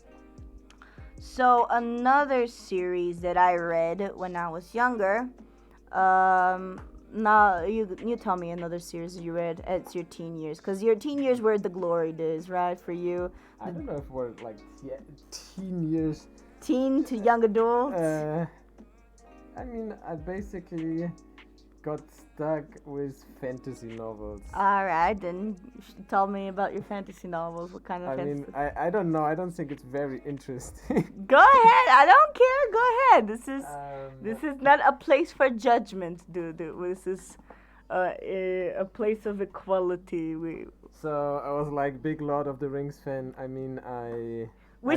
so another series that I read when I was younger, now you tell me another series you read at your teen years, because your teen years were the glory days, right, for you? I don't know if we're like teen years. Teen to young adults? I mean, I basically got stuck with fantasy novels. Alright, then tell me about your fantasy novels. What kind of fantasy? I don't know. I don't think it's very interesting. Go ahead. I don't care. Go ahead. This is not a place for judgment, dude. This is a place of equality. So I was like big Lord of the Rings fan. I mean, I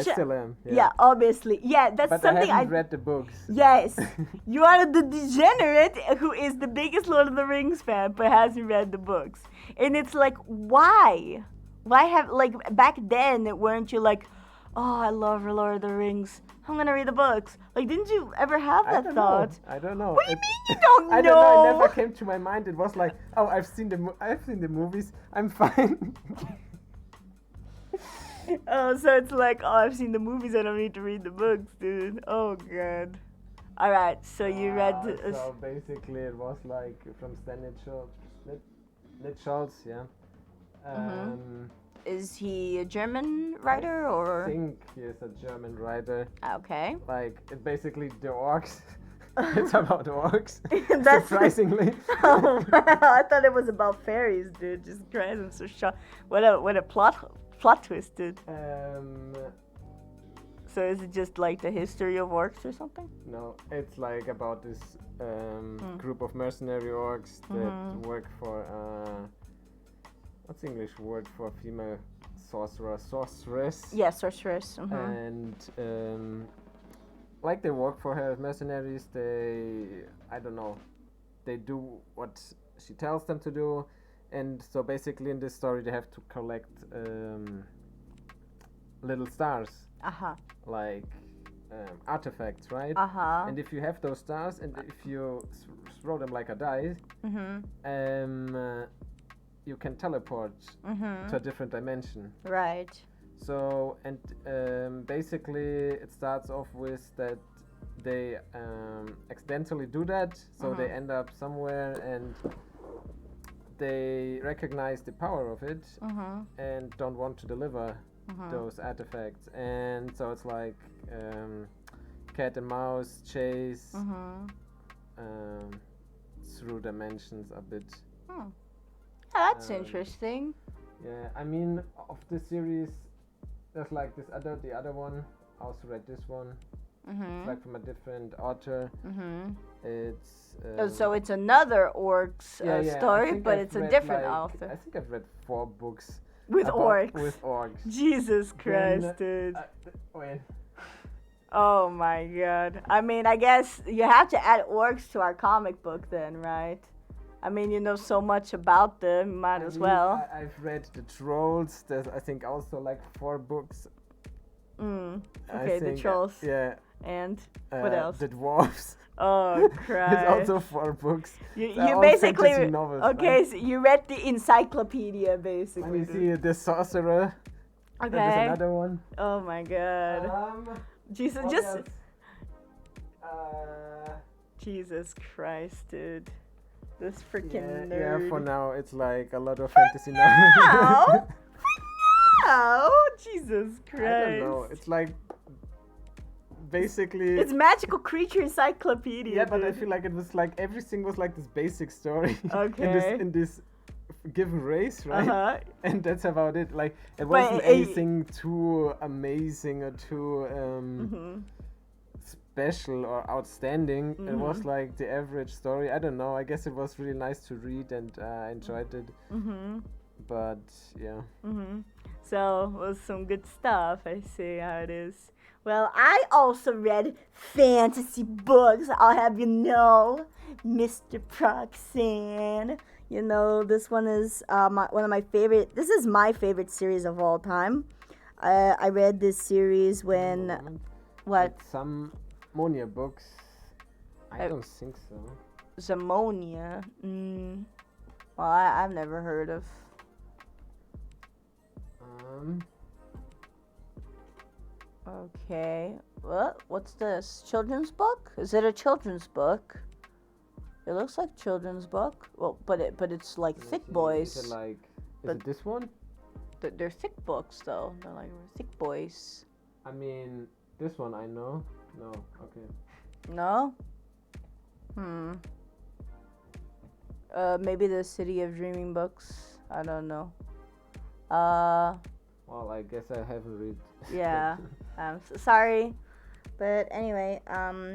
still am. Yeah, obviously. Yeah, that's but something I haven't read the books. Yes. You are the degenerate who is the biggest Lord of the Rings fan but hasn't read the books. And it's like, why? Why have, like, back then, weren't you like, oh, I love Lord of the Rings, I'm gonna read the books? Like, didn't you ever have that thought? I don't know. What do you mean you don't know? I don't know. It never came to my mind. It was like, oh, I've seen the movies. I'm fine. Oh, so it's like, oh, I've seen the movies, I don't need to read the books, dude. Oh, God. Alright, so you read... So basically it was like from Stan Schultz, yeah. Is he a German writer, or...? I think he is a German writer. Okay. Like, it's basically the orcs. It's about orcs. That's surprisingly. Oh, wow. I thought it was about fairies, dude. Just crazy. I'm so shocked. What a plot twist, dude. So is it just like the history of orcs or something? No, it's like about this group of mercenary orcs that work for what's the English word for female sorcerer? Sorceress. Yeah, sorceress. And like they work for her as mercenaries. I don't know, they do what she tells them to do. And so basically in this story they have to collect little stars, like artifacts, right? And if you have those stars and if you throw them like a die, you can teleport to a different dimension. Right. So, and basically it starts off with that they accidentally do that, so they end up somewhere and they recognize the power of it and don't want to deliver those artifacts. And so it's like cat and mouse chase through dimensions a bit. Oh, that's interesting. Yeah, I mean, of the series, there's like the other one. I also read this one. It's like from a different author. It's so it's another orcs story, but it's a different author. I think I've read 4 books with orcs. With orcs. Jesus Christ, dude. Wait. Oh my God. I mean, I guess you have to add orcs to our comic book then, right? I mean, you know so much about them, might as well. I've read the Trolls. There's, I think, also like 4 books. Okay, the Trolls. Yeah. And what else? The Dwarves. Oh, Christ. It's also 4 books. You basically novels, okay. right? So you read the encyclopedia, basically. When you see the Sorcerer. Okay. There's another one. Oh my God. Jesus, Jesus Christ, dude. This freaking Yeah, nerd. for now it's like a lot of fantasy now. Now? Oh, Jesus Christ. I don't know. It's like basically. It's magical creature encyclopedia. Yeah, but I dude. feel like it was like everything was like this basic story Okay. in this given race, right? Uh-huh. And that's about it. Like it wasn't anything too amazing or too special or outstanding. It was like the average story. I don't know. I guess it was really nice to read and I enjoyed it. But yeah. So it was some good stuff. I see how it is. Well, I also read fantasy books, I'll have you know, Mr. Proxan. You know, this one is one of my favorite. This is my favorite series of all time. I read this series when what? Like some Monia books. I don't think so. Zamonia. Well, I've never heard of. Okay. What's this? Children's book? Is it a children's book? It looks like children's book. Well, but it's like thick boys. Is it this one? They're thick books though. They're like thick boys. I mean, this one I know. No. Okay. No? Maybe the City of Dreaming books. I don't know. Well, I guess I haven't read. Yeah. I'm so sorry. But anyway,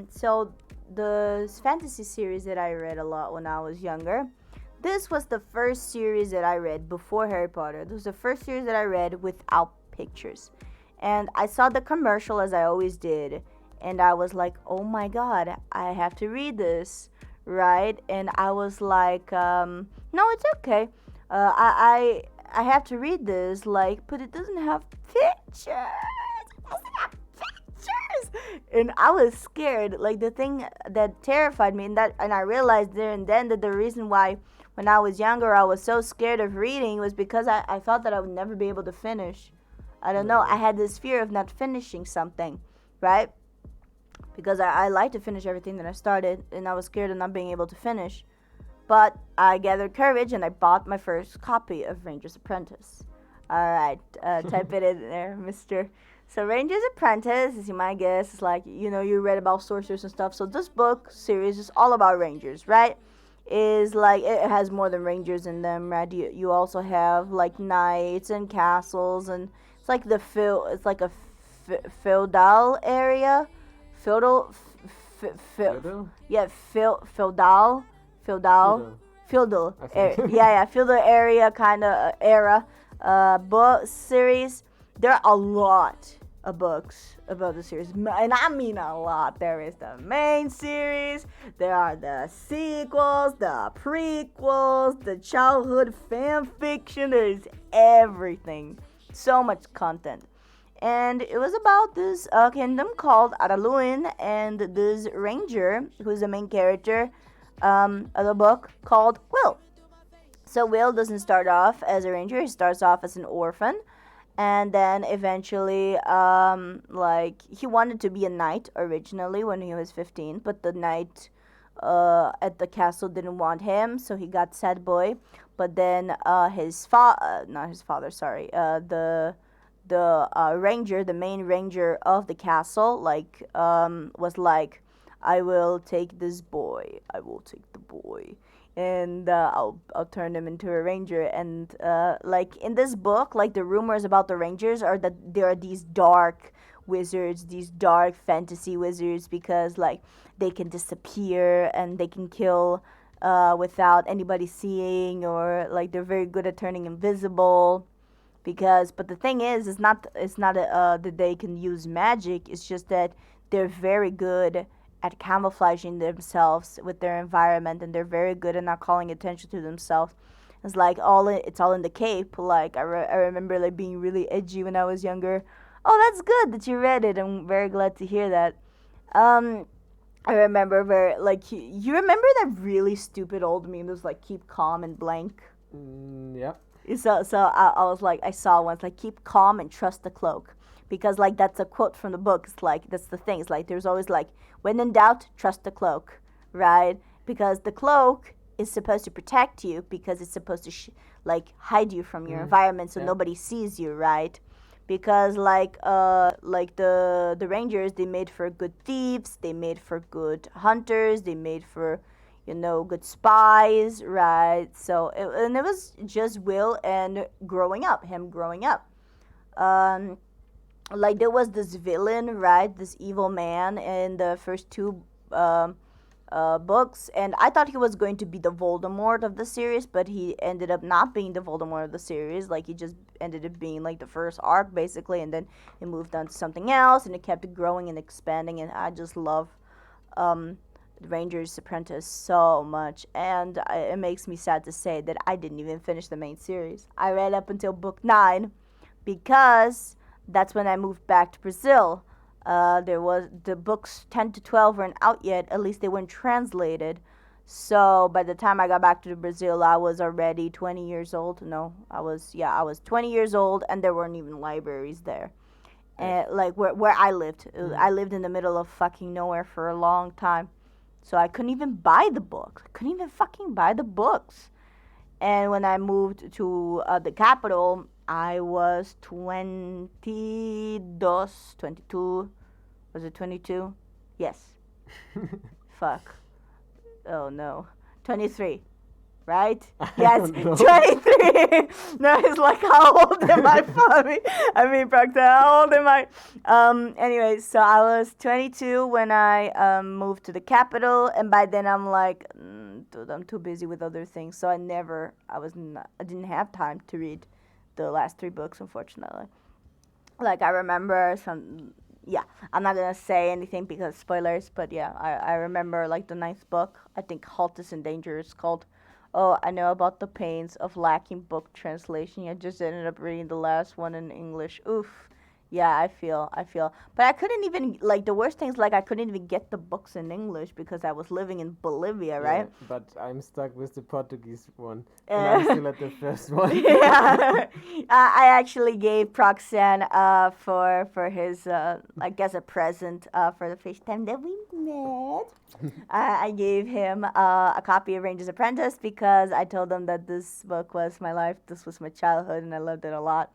so the fantasy series that I read a lot when I was younger, this was the first series that I read before Harry Potter. This was the first series that I read without pictures. And I saw the commercial as I always did, and I was like, oh my god, I have to read this, right? And I was like, no, it's okay. I have to read this, like, but it doesn't have pictures. It doesn't have pictures. And I was scared. Like, the thing that terrified me, and I realized there and then that the reason why when I was younger I was so scared of reading was because I felt that I would never be able to finish. I don't know. I had this fear of not finishing something, right? Because I like to finish everything that I started, and I was scared of not being able to finish. But I gathered courage and I bought my first copy of Ranger's Apprentice. Alright, type it in there, mister. So Ranger's Apprentice, as you might guess, is like, you know, you read about sorcerers and stuff. So this book series is all about Rangers, right? Is like, it has more than Rangers in them, right? You also have like knights and castles, and it's like it's like a feudal area. Feudal? Yeah, feudal. Feudal. Yeah, feudal area kind of era. Book series. There are a lot of books about the series, and I mean a lot. There is the main series. There are the sequels, the prequels, the childhood fan fiction. There is everything. So much content. And it was about this kingdom called L.A.I.N and this ranger, who's the main character of the book, called Will. So Will doesn't start off as a ranger. He starts off as an orphan. And then eventually, like, he wanted to be a knight originally when he was 15. But the knight at the castle didn't want him. So he got sad boy. But then not his father, sorry. The ranger, the main ranger of the castle, like, was like, I will take this boy. I will take the boy. And I'll turn him into a ranger. And like, in this book, like, the rumors about the rangers are that there are these dark wizards, these dark fantasy wizards, because, like, they can disappear and they can kill without anybody seeing, or, like, they're very good at turning invisible. But the thing is, it's not that they can use magic. It's just that they're very good at camouflaging themselves with their environment, and they're very good at not calling attention to themselves. It's like it's all in the cape. Like, I remember, like, being really edgy when I was younger. Oh, that's good that you read it. I'm very glad to hear that. I remember you remember that really stupid old meme that was like, keep calm and blank? Yeah. So I was like, I saw once, like, keep calm and trust the cloak. Because, like, that's a quote from the book. It's like, that's the thing. It's like, there's always, like, when in doubt, trust the cloak, right? Because the cloak is supposed to protect you because it's supposed to like hide you from your environment so Yeah. nobody sees you, right? Because like the rangers, they made for good thieves, they made for good hunters, they made for good spies, right? So and it was just Will and him growing up. Um, like there was this villain, right? This evil man in the first two um, books, and I thought he was going to be the Voldemort of the series, but he ended up not being the Voldemort of the series. Like he just ended up being like the first arc, basically, and then it moved on to something else, and it kept growing and expanding. And I just love um, Ranger's Apprentice so much, and it makes me sad to say that I didn't even finish the main series. I read up until book 9 because that's when I moved back to Brazil. There was the books 10 to 12 weren't out yet. At least they weren't translated. So by the time I got back to Brazil, I was already 20 years old. No, I was 20 years old, and there weren't even libraries there. And like where I lived, I lived in the middle of fucking nowhere for a long time. So I couldn't even buy the books. I couldn't even fucking buy the books. And when I moved to the capital, I was 22, 22. Was it 22? Yes. Fuck. Oh no. 23. Right? Yes, 23. No, it's like, how old am I, Fabi? I mean, Proctor, how old am I? Anyway, so I was 22 when I moved to the capital, and by then I'm like, dude, I'm too busy with other things, so I didn't have time to read the last 3 books, unfortunately. Like I remember yeah, I'm not gonna say anything because spoilers, but yeah, I remember like the 9th book. I think Halt is in Danger is called. Oh, I know about the pains of lacking book translation. I just ended up reading the last one in English. Oof. Yeah, I feel. But I couldn't even, like, the worst thing is, like, I couldn't even get the books in English because I was living in Bolivia, Yeah, right? but I'm stuck with the Portuguese one, and I'm Uh, still at the first one. yeah, I actually gave Proxan for his I guess a present for the first time that we met. I gave him a copy of Ranger's Apprentice because I told him that this book was my life, this was my childhood, and I loved it a lot.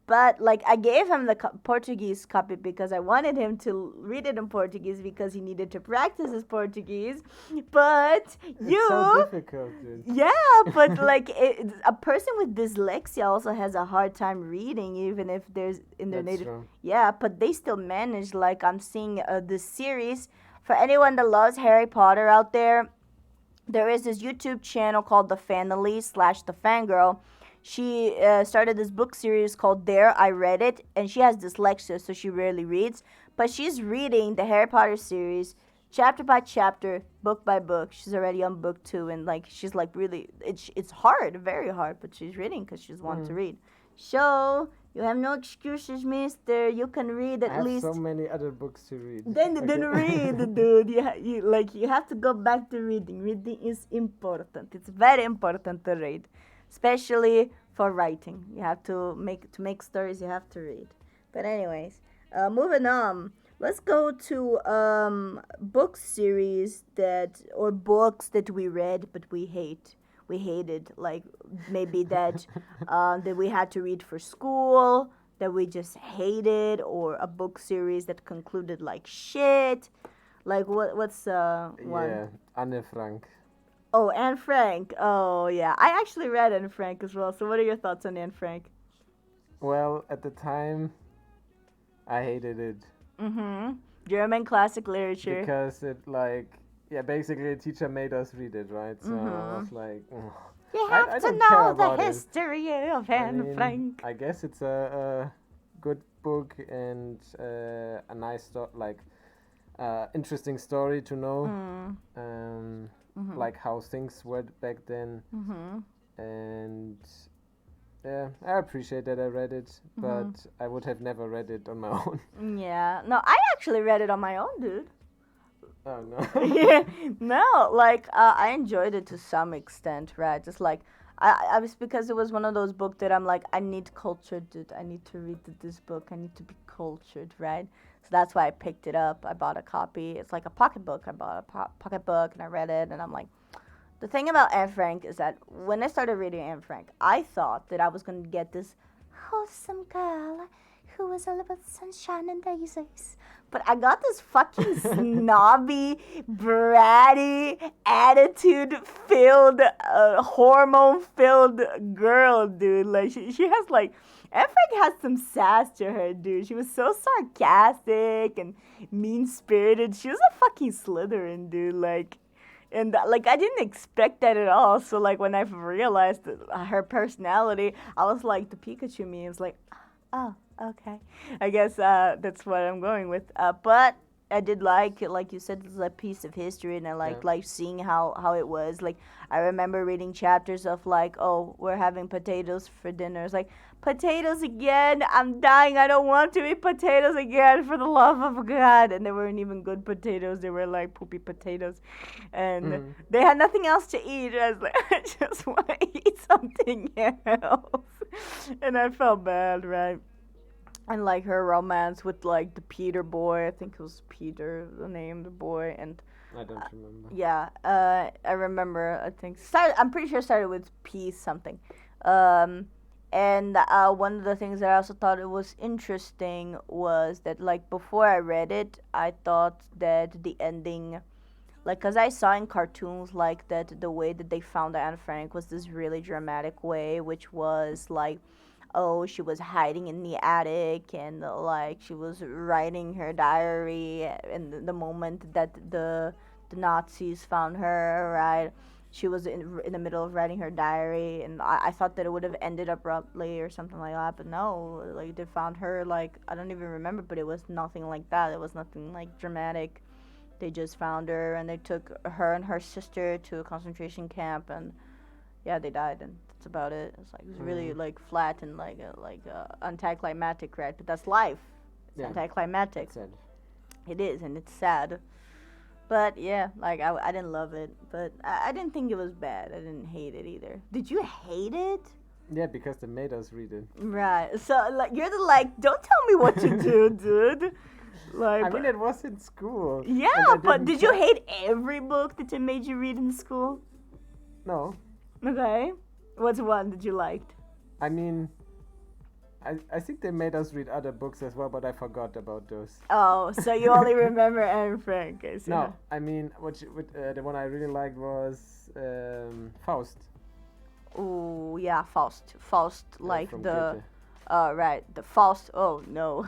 But like I gave him the Portuguese copy because I wanted him to read it in Portuguese because he needed to practice his Portuguese. But It's so difficult, dude. yeah, but like a person with dyslexia also has a hard time reading, even if there's in their That's native. true. Yeah, but they still manage. Like I'm seeing this series for anyone that loves Harry Potter out there. There is this YouTube channel called The Fanily slash The Fangirl. She started this book series called There I Read It, and she has dyslexia, so she rarely reads. But she's reading the Harry Potter series chapter by chapter, book by book. She's already on book 2, and like she's like really, it's hard, very hard, but she's reading because she's wanting to read. So you have no excuses, Mister. You can read I at have least. so many other books to read. Then read, dude. You have to go back to reading. Reading is important. It's very important to read, especially for writing. You have to make stories. You have to read. But anyways, moving on. Let's go to book series or books that we read but we hated, like maybe that we had to read for school, that we just hated, or a book series that concluded like shit. Like what's one? Yeah, Anne Frank. Oh, Anne Frank. Oh yeah, I actually read Anne Frank as well. So what are your thoughts on Anne Frank? Well, at the time, I hated it Mm-hmm. German classic literature. because basically, the teacher made us read it, right? So I was Mm-hmm. like, You I have to don't care know the about it. history of I Anne mean, Frank. I guess it's a good book and a nice interesting story to know, Mm. Mm-hmm. like how things were back then, Mm-hmm. and yeah, I appreciate that I read it, Mm-hmm. but I would have never read it on my own. Yeah. No, I actually read it on my own, dude. Oh no. Yeah, no, like I enjoyed it to some extent, right? Just like I was, because it was one of those books that I'm like, I need culture, dude. I need to read this book. I need to be cultured, right? So that's why I picked it up. I bought a copy. It's like a pocketbook. I bought a pocketbook and I read it, and I'm like, the thing about Anne Frank is that when I started reading Anne Frank, I thought that I was going to get this wholesome girl who was all about sunshine and daisies. But I got this fucking snobby, bratty, attitude-filled, hormone-filled girl, dude. Like, she has, like, Anne Frank has some sass to her, dude. She was so sarcastic and mean-spirited. She was a fucking Slytherin, dude. Like, and like I didn't expect that at all. So like when I realized her personality, I was like the Pikachu meme was like, oh, okay. I guess that's what I'm going with. But I did like you said, it's a piece of history, and I liked Yeah. like seeing how it was. Like I remember reading chapters of like, oh, we're having potatoes for dinner. It's like potatoes again. I'm dying. I don't want to eat potatoes again for the love of God. And they weren't even good potatoes. They were like poopy potatoes, and they had nothing else to eat. I was like, I just want to eat something else, and I felt bad, right? And like her romance with like the Peter boy, I think it was Peter, the name, the boy, and I don't remember. yeah, I remember. I think I'm pretty sure it started with P something, um, and one of the things that I also thought it was interesting was that like before I read it, I thought that the ending, like, cause I saw in cartoons like that the way that they found Anne Frank was this really dramatic way, which was like, oh, she was hiding in the attic and like she was writing her diary, and the moment that the Nazis found her, right? She was in the middle of writing her diary, and I thought that it would have ended abruptly or something like that, but no, like they found her, like, I don't even remember, but it was nothing like that. It was nothing like dramatic. They just found her and they took her and her sister to a concentration camp, and yeah, they died, and that's about it. It's like it was really like flat and like anticlimactic, right? But that's life. It's anticlimactic. Sad. It is, and it's sad. But yeah, like I didn't love it, but I didn't think it was bad. I didn't hate it either. Did you hate it? Yeah, because they made us read it. Right. So like you're the like, don't tell me what to do, dude. Like I mean, it was in school. yeah, but did you hate every book that they made you read in school? No. Okay. What's one that you liked? I mean, I think they made us read other books as well, but I forgot about those. Oh, so you only remember Anne Frank. I see. No, I mean, the one I really liked was Faust. Oh, yeah, Faust. Faust, like from the. Goethe. Right, the Faust. Oh no,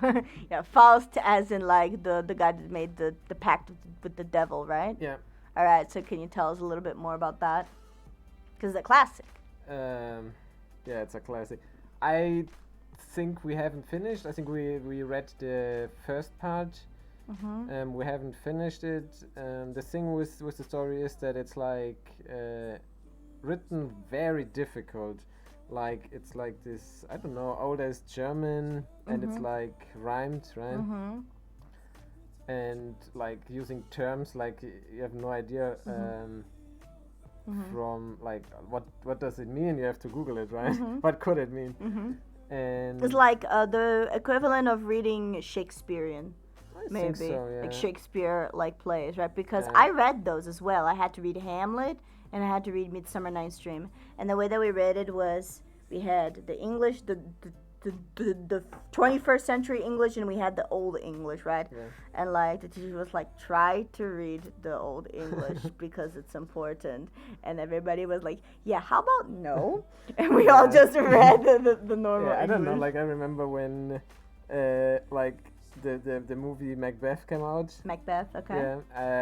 yeah, Faust, as in like the guy that made the pact with the devil, right? Yeah. All right. So can you tell us a little bit more about that? Because it's a classic. Yeah, it's a classic. I think we haven't finished. I think we read the first part. We haven't finished it. The thing with the story is that it's like written very difficult. Like it's like this, I don't know, old as German, and it's like rhymed, right? And like using terms like you have no idea from like what does it mean? You have to Google it, right? What could it mean? And it's like the equivalent of reading Shakespearean, I maybe think so, yeah. like Shakespeare like plays, right? Because Yeah. I read those as well. I had to read Hamlet and I had to read Midsummer Night's Dream, and the way that we read it was we had the English, the 21st century English, and we had the old English, right? Yeah. And like the teacher was like, try to read the old English because it's important, and everybody was like, yeah, how about no? And we all just read the normal Yeah, I don't know. English. Like I remember when like the movie Macbeth came out. Macbeth, okay. Yeah,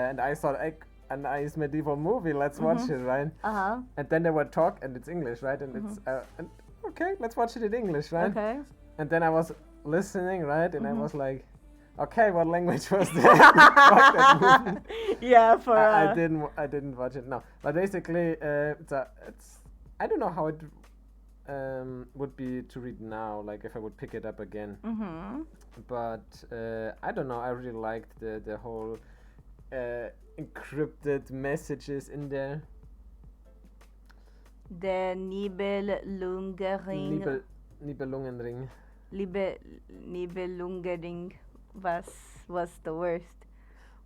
and I thought like a nice medieval movie. Let's watch it, right? And then they would talk, and it's English, right? And it's and okay, let's watch it in English, right? Okay. And then I was listening, right? And I was like, okay, what language was that? Fuck that movie. Yeah, for I didn't watch it. No, but basically, it's I don't know how it would be to read now. Like if I would pick it up again. But I don't know. I really liked the whole encrypted messages in there. Der Nibelungenring. Nibelungenring. Nibelungenring. Was? was the worst.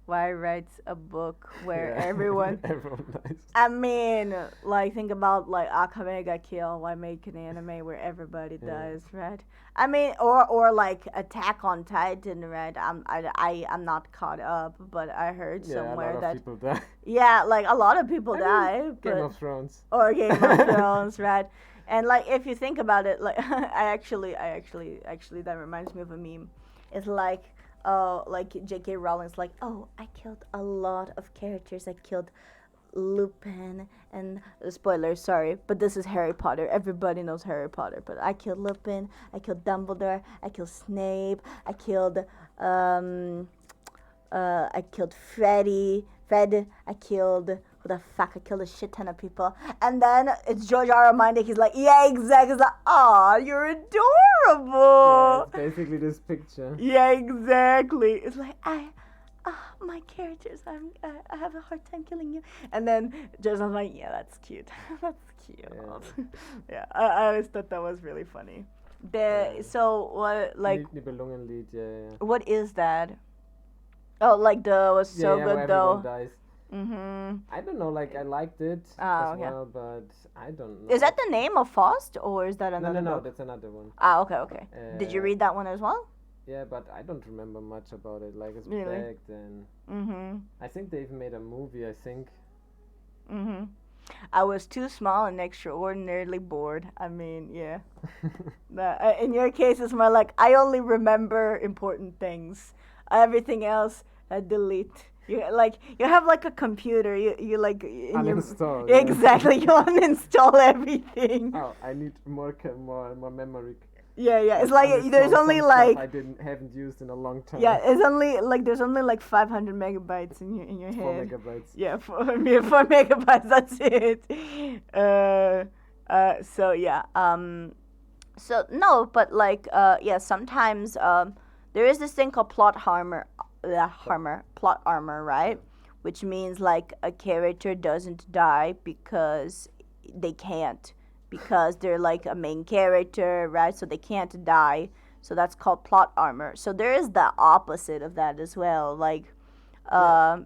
Why writes a book where Yeah, everyone everyone dies. I mean, like, think about, like, Akame got killed. Why make an anime where everybody dies, right? I mean, or like, Attack on Titan, right? I'm not caught up, but I heard Yeah, a lot somewhere of that, people die. yeah, like, a lot of people I die, mean, Game but, of Thrones. or Game of Thrones, right? And, like, if you think about it, like, actually, that reminds me of a meme. It's like, oh, like, J.K. Rowling's like, oh, I killed a lot of characters. I killed Lupin and spoilers, sorry, but this is Harry Potter. Everybody knows Harry Potter. But I killed Lupin. I killed Dumbledore. I killed Snape. Um, I killed Fred. I killed who the fuck? I killed a shit ton of people. And then it's George R. R. Martin. He's like, yeah, exactly. He's like, aw, you're Yeah, adorable. it's basically this picture. Yeah, exactly. It's like my characters, I have a hard time killing you. And then just I'm like, yeah, that's cute. That's cute. Yeah. Yeah, I always thought that was really funny. So what, like, Nibelungenlied, yeah. what is that? Oh, like, the was so Yeah, good where though. everyone dies. Mhm. I don't know, like, I liked it Ah, as okay. well, but I don't know. Is that the name of Faust, or is that No, another no, book? that's another one. Ah, okay. Did you Uh, read that one as well? Yeah, but I don't remember much about it. Like, it's Really? back then. Mhm. I think they've made a movie, I think. Mhm. I was too small and extraordinarily bored. I mean, yeah. In your case, it's more like I only remember important things. Everything else, I delete. You have like a computer. You like in your Uninstall, yeah. exactly. You uninstall everything. Oh, I need more memory. Yeah. It's like there's Uninstall only some stuff like I haven't used in a long time. yeah. It's only like there's only like 500 megabytes in your 4 head. megabytes. Yeah, 4 megabytes. That's it. So yeah. So no, but like yeah. Sometimes there is this thing called plot armor, right? Which means like a character doesn't die because they can't, because they're like a main character, right? So they can't die. So that's called plot armor. So there is the opposite of that as well, like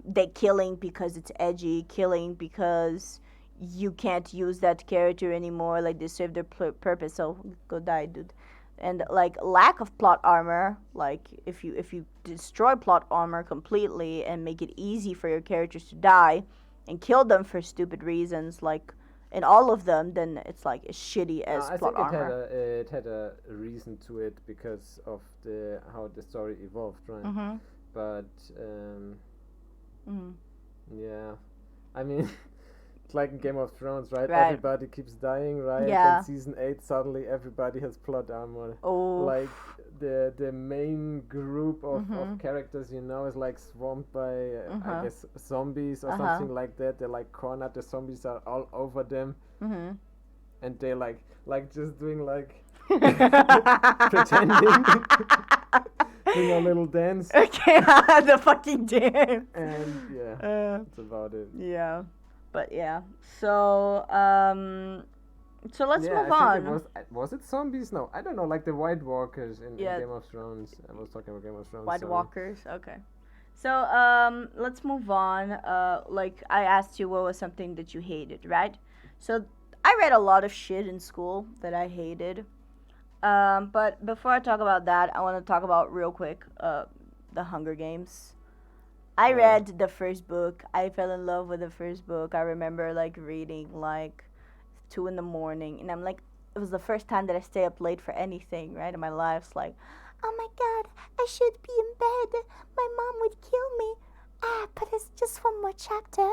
they killing because it's edgy, killing because you can't use that character anymore, like they serve their purpose, so go die, dude. And like lack of plot armor, like if you destroy plot armor completely and make it easy for your characters to die and kill them for stupid reasons, like in all of them, then it's like as shitty as I plot think armor. it had a reason to it because of how the story evolved, right? Mm-hmm. But Mm-hmm. yeah, I mean, it's like in Game of Thrones, right? Right. Everybody keeps dying, right? Yeah. And season 8, suddenly everybody has plot armor. Oh. Like the main group of characters, is like swamped by I guess zombies or something like that. They're like cornered. The zombies are all over them, and they're like just doing like pretending. Doing a little dance. Okay, the fucking dance. And yeah, that's about it. Yeah, but yeah. So so let's Yeah, move I on. think was it zombies? No, I don't know. Like the White Walkers in Yeah. Game of Thrones. I was talking about Game of Thrones. White sorry. Walkers. Okay. So let's move on. Like I asked you, what was something that you hated, right? So I read a lot of shit in school that I hated. But before I talk about that, I want to talk about real quick the Hunger Games. I read the first book. I fell in love with the first book. I remember like reading like 2 in the morning, and I'm like, it was the first time that I stay up late for anything, right? In my life's like, oh my god, I should be in bed. My mom would kill me. But it's just one more chapter.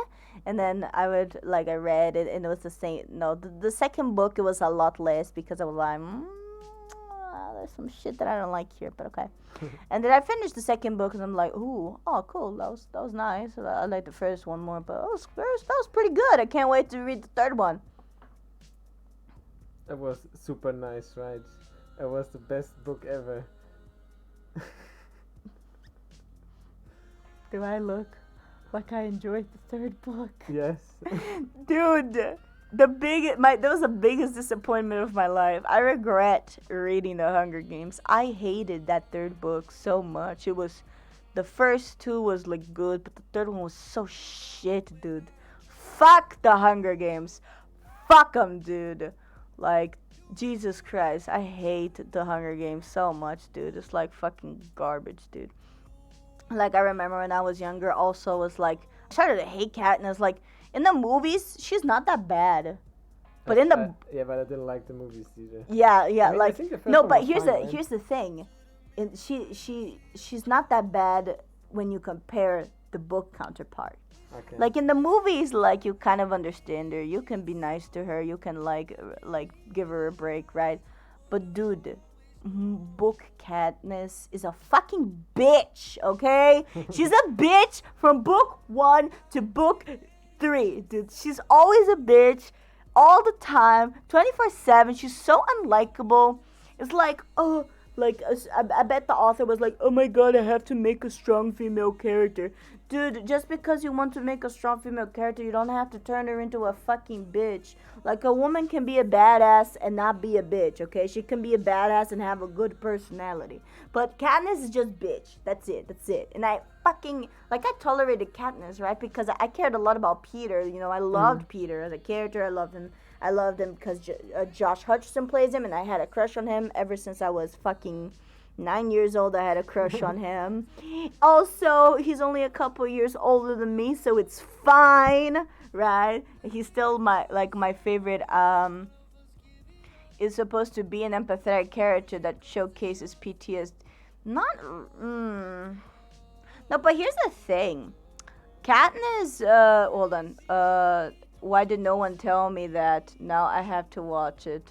And then I read it, and it was the same. No, the second book, it was a lot less because I was like, there's some shit that I don't like here, but okay. And then I finished the second book, and I'm like, ooh, oh, cool, that was nice. I like the first one more, but that was pretty good. I can't wait to read the third one. That was super nice, right? It was the best book ever. Do I look like I enjoyed the third book? Yes. Dude, that was the biggest disappointment of my life. I regret reading the Hunger Games. I hated that third book so much. It was The first two was like good, but the third one was so shit, dude. Fuck the Hunger Games. Fuck them, dude. Like, Jesus Christ, I hate the Hunger Games so much, dude. It's like fucking garbage, dude. Like, I remember when I was younger, also was like, I started to hate Katniss. Like, in the movies, she's not that bad. But in the yeah, but I didn't like the movies either. yeah, I mean, I like think the first no, one but was here's fine, the right? here's the thing, she's not that bad when you compare the book counterpart. Okay. Like in the movies, like you kind of understand her, you can be nice to her, you can like give her a break, right? But dude, book Katniss is a fucking bitch, okay? She's a bitch from book 1 to book 3, dude. She's always a bitch all the time, 24/7. She's so unlikable. It's like, oh, like I bet the author was like, oh my god, I have to make a strong female character. Dude, just because you want to make a strong female character, you don't have to turn her into a fucking bitch. Like, a woman can be a badass and not be a bitch, okay? She can be a badass and have a good personality. But Katniss is just bitch. That's it. And I fucking, like, I tolerated Katniss, right? Because I cared a lot about Peter. You know, I loved Peter as a character. I loved him because Josh Hutcherson plays him, and I had a crush on him ever since I was fucking 9 years old. I had a crush on him. Also, he's only a couple years older than me, so it's fine, right? He's still my favorite. Is supposed to be an empathetic character that showcases PTSD. Not. No, but here's the thing. Katniss. Hold on. Why did no one tell me that? Now I have to watch it.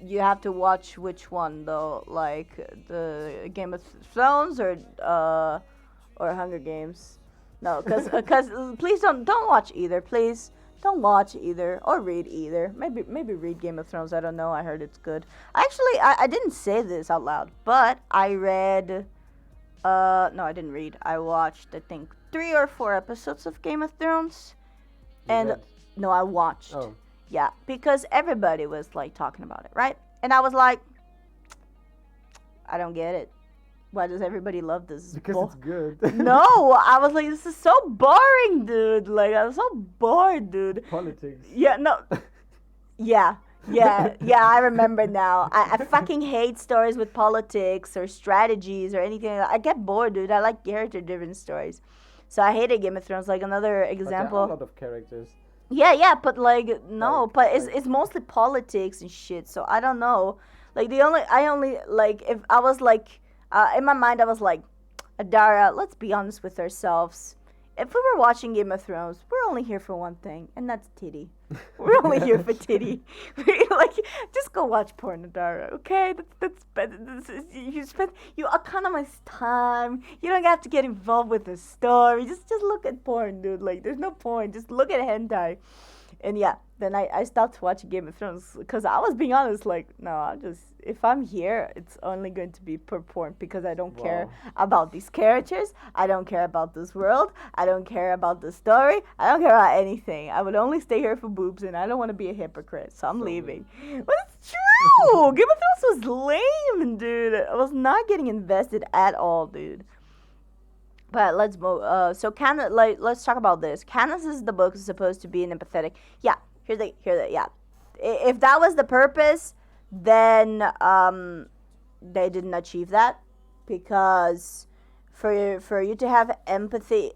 You have to watch which one though, like the Game of Thrones or Hunger Games. No, cause please don't watch either. Please don't watch either or read either. Maybe read Game of Thrones. I don't know. I heard it's good. Actually, I didn't say this out loud, but I read. No, I didn't read. I watched I think 3 or 4 episodes of Game of Thrones, and no, I watched. Oh. Yeah, because everybody was like talking about it, right? And I was like, I don't get it. Why does everybody love this? Because it's good. No, I was like, this is so boring, dude. Like, I was so bored, dude. Politics. Yeah, no. Yeah, I remember now. I fucking hate stories with politics or strategies or anything. I get bored, dude. I like character-driven stories. So I hated Game of Thrones. Like, another example. But there are a lot of characters. Yeah, but like no, but it's mostly politics and shit. So I don't know. Like I only like if I was like in my mind I was like, Adara, let's be honest with ourselves. If we were watching Game of Thrones, we're only here for one thing, and that's titty. We're only here for titty. Like, just go watch porn, Adara, okay? You economize time. You don't have to get involved with the story. Just look at porn, dude. Like, there's no point. Just look at hentai. And yeah, then I stopped watching Game of Thrones because I was being honest, like, no, if I'm here, it's only going to be per porn because I don't care about these characters. I don't care about this world. I don't care about the story. I don't care about anything. I would only stay here for boobs, and I don't want to be a hypocrite, so I'm leaving. But it's true! Game of Thrones was lame, dude. I was not getting invested at all, dude. But let's move. So let's talk about this. Candace's the book is supposed to be an empathetic. Yeah, here's the yeah. If that was the purpose, then they didn't achieve that, because for you to have empathy,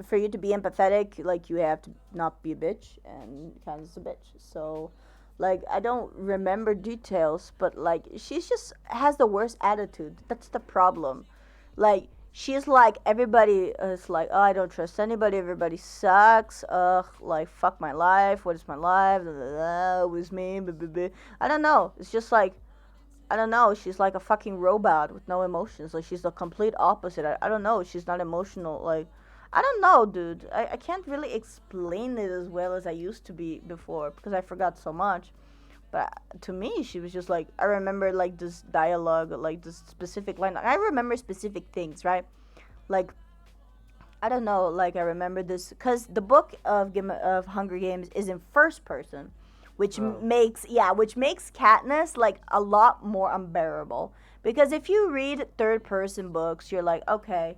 for you to be empathetic, like, you have to not be a bitch, and Candace is a bitch. So, like, I don't remember details, but like, she's just has the worst attitude. That's the problem. Like, she's like, everybody is like, oh, I don't trust anybody, everybody sucks, ugh, like, fuck my life, what is my life, blah, blah, blah, it was me, blah, blah, blah. I don't know, it's just like, I don't know, she's like a fucking robot with no emotions. Like, she's the complete opposite. I don't know, she's not emotional. Like, I don't know, dude. I can't really explain it as well as I used to be before, because I forgot so much. But to me, she was just like, I remember like this dialogue, like this specific line. Like, I remember specific things, right? Like, I don't know, like, I remember this, because the book of Hunger Games is in first person, which makes Katniss like a lot more unbearable, Because if you read third person books, you're like, okay,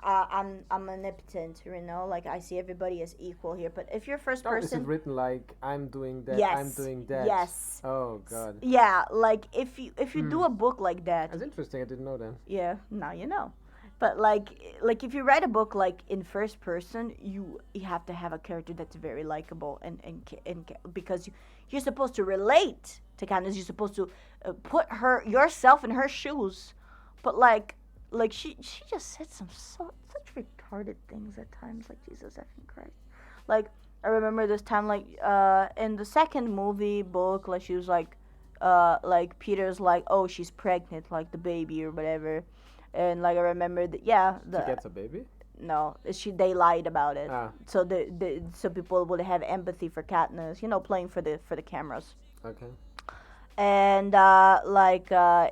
I'm omnipotent, you know, like I see everybody as equal here. But if you're first Oh, is it person, written like I'm doing that, I'm yes, doing that? yes, Oh god. yeah, like if you do a book like that, That's interesting, I didn't know that. yeah, now you know. But like if you write a book like in first person, you have to have a character that's very likable and because you're supposed to relate to Katniss. You're supposed to put yourself in her shoes. But like she just said some such retarded things at times. Like Jesus effing Christ. Like I remember this time in the second movie book, like she was like Peter's like, oh, she's pregnant, like the baby or whatever, and like I remember that, yeah, She gets a baby? no, they lied about it, Ah, so so people would have empathy for Katniss, you know, playing for the cameras, okay. and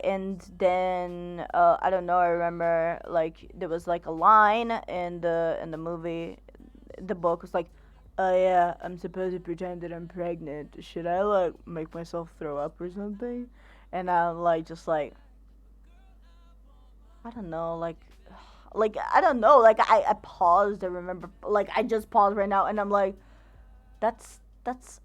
and then I don't know, I remember like there was like a line in the movie, the book was like, oh yeah, I'm supposed to pretend that I'm pregnant. Should I like make myself throw up or something? And I'm like just like I don't know, like I don't know, like I paused. I remember like I just paused right now, and I'm like, that's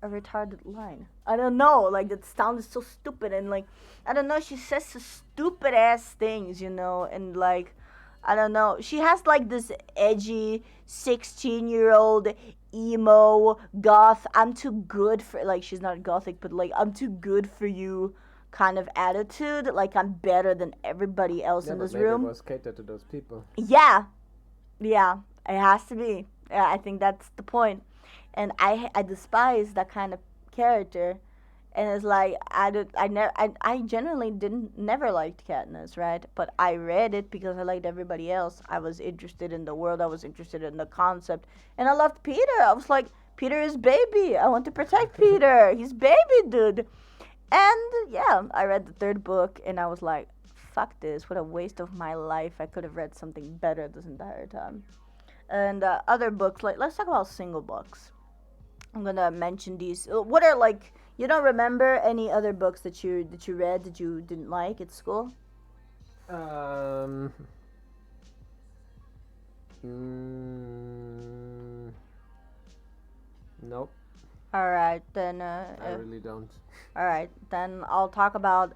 a retarded line. I don't know, like that sounded so stupid, and like I don't know, she says so stupid ass things, you know, and like I don't know. She has like this edgy 16-year-old emo goth. I'm too good for, like, she's not gothic, but like I'm too good for you kind of attitude. Like I'm better than everybody else Yeah, in but this maybe it room. was catered to those people. Yeah, yeah, it has to be. Yeah, I think that's the point. And I despise that kind of character. And it's like I generally didn't never liked Katniss, right? But I read it because I liked everybody else. I was interested in the world. I was interested in the concept, and I loved Peter. I was like, Peter is baby. I want to protect Peter. He's baby, dude. And yeah, I read the third book, and I was like, fuck this. What a waste of my life. I could have read something better this entire time. And other books, like let's talk about single books. I'm gonna mention these. What are like? You don't remember any other books that you read that you didn't like at school? Um. Mm, nope, All right, then. I really don't. All right, then I'll talk about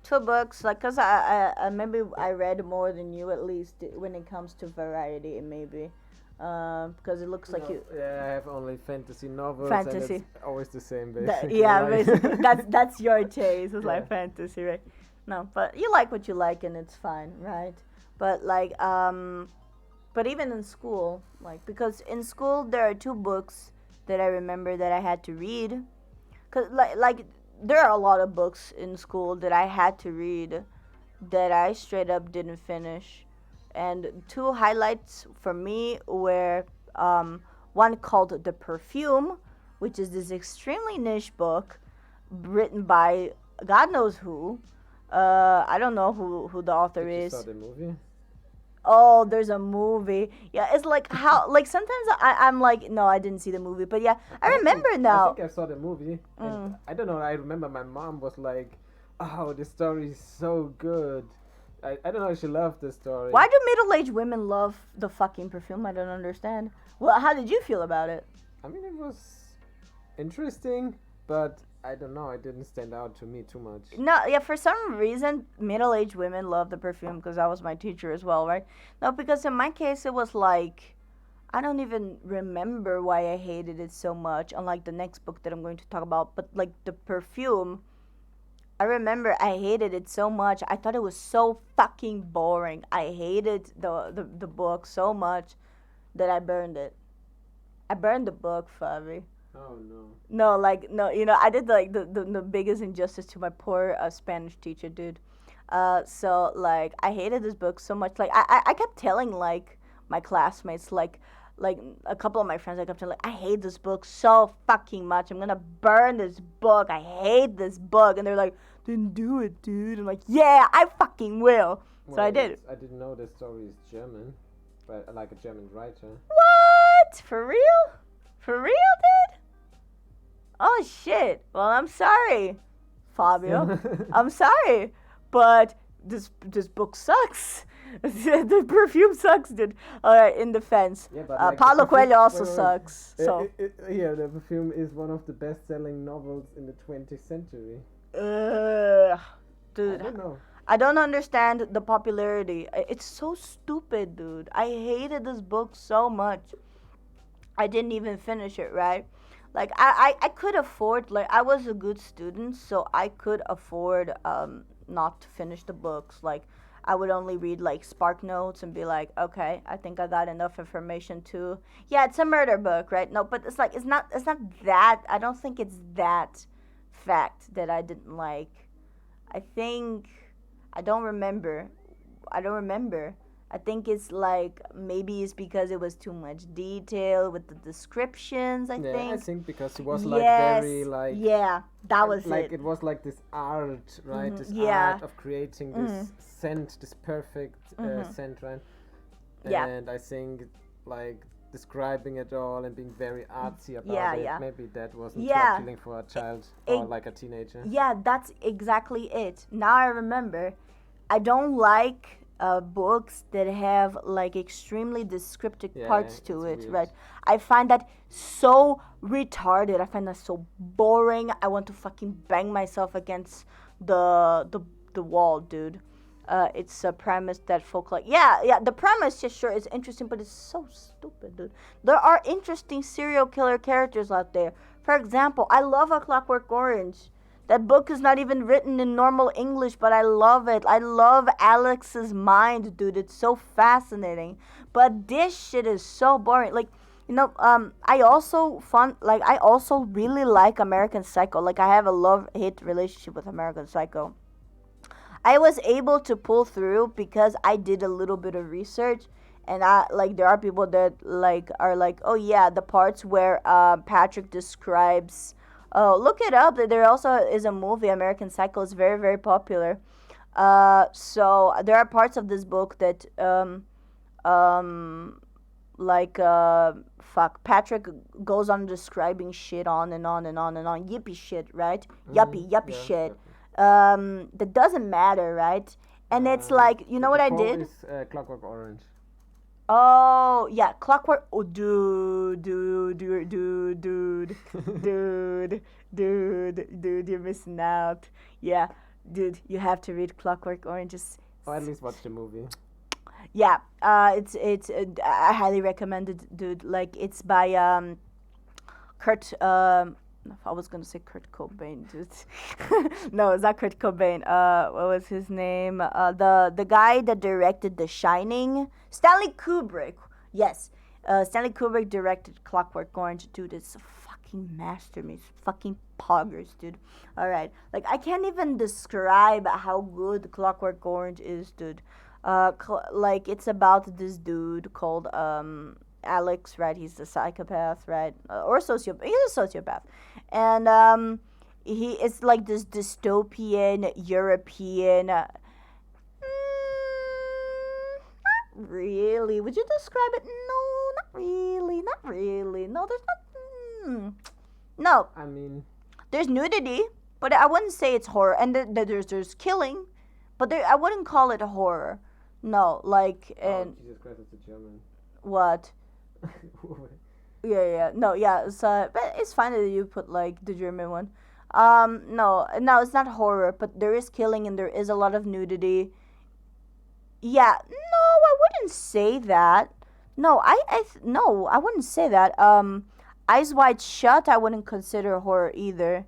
two books. Like, cause I maybe I read more than you at least when it comes to variety, maybe. Because it looks like No, you yeah, I have only fantasy novels, and fantasy. it's always the same, basically. Yeah, like- basically that's your taste. It's Yeah. like fantasy, right? No, but you like what you like, and it's fine, right? But but even in school, like because in school there are two books that I remember that I had to read. Cause like there are a lot of books in school that I had to read that I straight up didn't finish. And two highlights for me were one called The Perfume, which is this extremely niche book written by God knows who. I don't know who the author Did you is. saw the movie? Oh, there's a movie. Yeah, it's like how like sometimes I'm like, no, I didn't see the movie, but yeah, I remember I now. think I saw the movie, and Mm. I don't know. I remember my mom was like, "Oh, the story is so good." I don't know if she loved the story. Why do middle-aged women love the fucking perfume? I don't understand. Well, how did you feel about it? I mean, it was interesting, but I don't know. It didn't stand out to me too much. No, yeah, for some reason, middle-aged women love the perfume because that was my teacher as well, right? No, because in my case, it was like, I don't even remember why I hated it so much, unlike the next book that I'm going to talk about. But like the perfume, I remember I hated it so much. I thought it was so fucking boring. I hated the book so much that I burned it. I burned the book, Fabi. Oh no. No, like no, I did like the biggest injustice to my poor Spanish teacher, dude. So like I hated this book so much. Like I kept telling like my classmates, like a couple of my friends, I kept telling like I hate this book so fucking much. I'm gonna burn this book. I hate this book, and they're like, then do it, dude. I'm like, yeah, I fucking will. So I did. I didn't know the story is German, but like a German writer. What? For real? For real, dude? Oh shit. Well, I'm sorry, Fabio. I'm sorry. but this book sucks. The perfume sucks, dude. Alright, in defense. Yeah, but like Paulo Coelho also wait. sucks. So. Yeah, the perfume is one of the best-selling novels in the 20th century. Dude. I don't know. I don't understand the popularity. It's so stupid, dude. I hated this book so much. I didn't even finish it, right? Like I could afford, like I was a good student, so I could afford not to finish the books. Like I would only read like Spark Notes and be like, okay, I think I got enough information to, yeah, it's a murder book, right? No, but it's like it's not that, I don't think it's that fact that I didn't like. I think I don't remember. I don't remember. I think it's like maybe it's because it was too much detail with the descriptions. I Yeah, I think. think because it was Yes. like very like Yeah, that was like it. it was like this art, right? This Yeah. art of creating this scent, this perfect scent, right? Yeah. And I think like describing it all and being very artsy about Yeah, it, yeah. maybe that wasn't Yeah. too appealing for a child or like a teenager. Yeah, that's exactly it. Now I remember. I don't like books that have like extremely descriptive Yeah, parts to it's it, weird. right? I find that so retarded. I find that so boring. I want to fucking bang myself against the wall, dude. It's a premise that folk like. Yeah. The premise, yeah, sure, is interesting, but it's so stupid, dude. There are interesting serial killer characters out there. For example, I love A Clockwork Orange. That book is not even written in normal English, but I love it. I love Alex's mind, dude. It's so fascinating. But this shit is so boring. Like, I also really like American Psycho. Like, I have a love-hate relationship with American Psycho. I was able to pull through because I did a little bit of research, and I like there are people that like are like, oh yeah, the parts where Patrick describes. Oh, look it up. There also is a movie, American Psycho. It's very very popular. So there are parts of this book that um like fuck, Patrick goes on describing shit on and on and on and on, yippee shit, right? Yuppie Yeah, shit. definitely. That doesn't matter, right? And it's like, you know what I before did? is Clockwork Orange. Oh yeah, Clockwork. Oh, dude, you're missing out. Yeah, dude, you have to read Clockwork Orange. Or at least watch the movie. Yeah, it's I highly recommend it, dude. Like it's by Kurt. I was gonna say Kurt Cobain, dude. No, it's not Kurt Cobain. What was his name? The guy that directed The Shining, Stanley Kubrick. Yes, Stanley Kubrick directed Clockwork Orange, dude. It's a fucking masterpiece, fucking poggers, dude. All right, like I can't even describe how good Clockwork Orange is, dude. Like it's about this dude called Alex, right? He's a psychopath, right? Or sociopath. He's a sociopath, and he is like this dystopian European. Not really. Would you describe it? No, not really. Not really. No, there's not. No, I mean, there's nudity, but I wouldn't say it's horror. And there's killing, but I wouldn't call it horror. No, like and Jesus Christ, it's a German. what? Yeah. No, yeah. So, but it's fine that you put like the German one. No, it's not horror, but there is killing and there is a lot of nudity. Yeah, no, I wouldn't say that. No, no, I wouldn't say that. Eyes Wide Shut, I wouldn't consider horror either.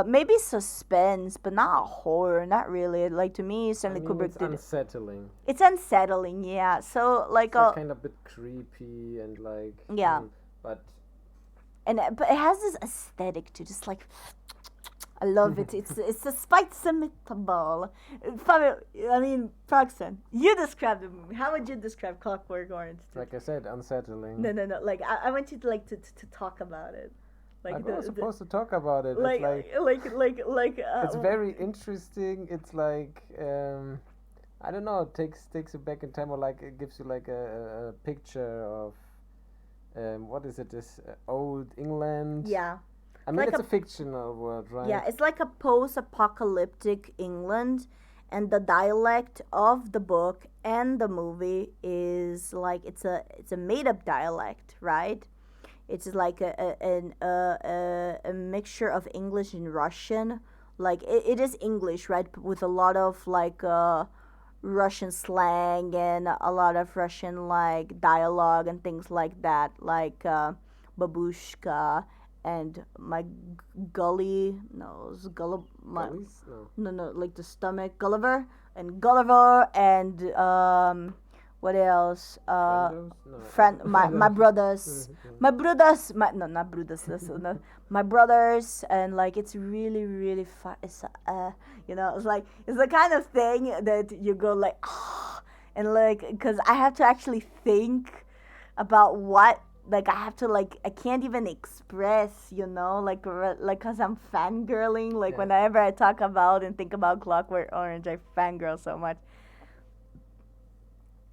Maybe suspense, but not horror. Not really. Like to me, Stanley Kubrick it's did. unsettling. It's unsettling, yeah. So like, It's like kind of a bit creepy and like. Yeah. But but it has this aesthetic to just like. I love it. It's a spicy meatball. I mean, Proxen, you describe the movie. How would you describe Clockwork Orange? like I said, unsettling. No. Like I want you to like to talk about it. Like we're supposed to talk about it. It's like it's very interesting. It's like I don't know. It takes you back in time, or like it gives you like a picture of what is it? This old England. Yeah. I mean, like it's a fictional world, right? Yeah, it's like a post-apocalyptic England, and the dialect of the book and the movie is like it's a made up dialect, right? It's like a mixture of English and Russian. Like it is English, right? With a lot of like Russian slang and a lot of Russian like dialogue and things like that, like babushka and my gully, no, it's my Gullies? No. no, like the stomach, Gulliver and Gulliver and what else? Friendos? No. Friend, my brothers, my no, not brothers, no, my brothers, and like it's really really fun. It's it's like it's the kind of thing that you go like, and like, because I have to actually think about what, like I have to, like I can't even express, like cause I'm fangirling. Like Yeah. whenever I talk about and think about Clockwork Orange, I fangirl so much.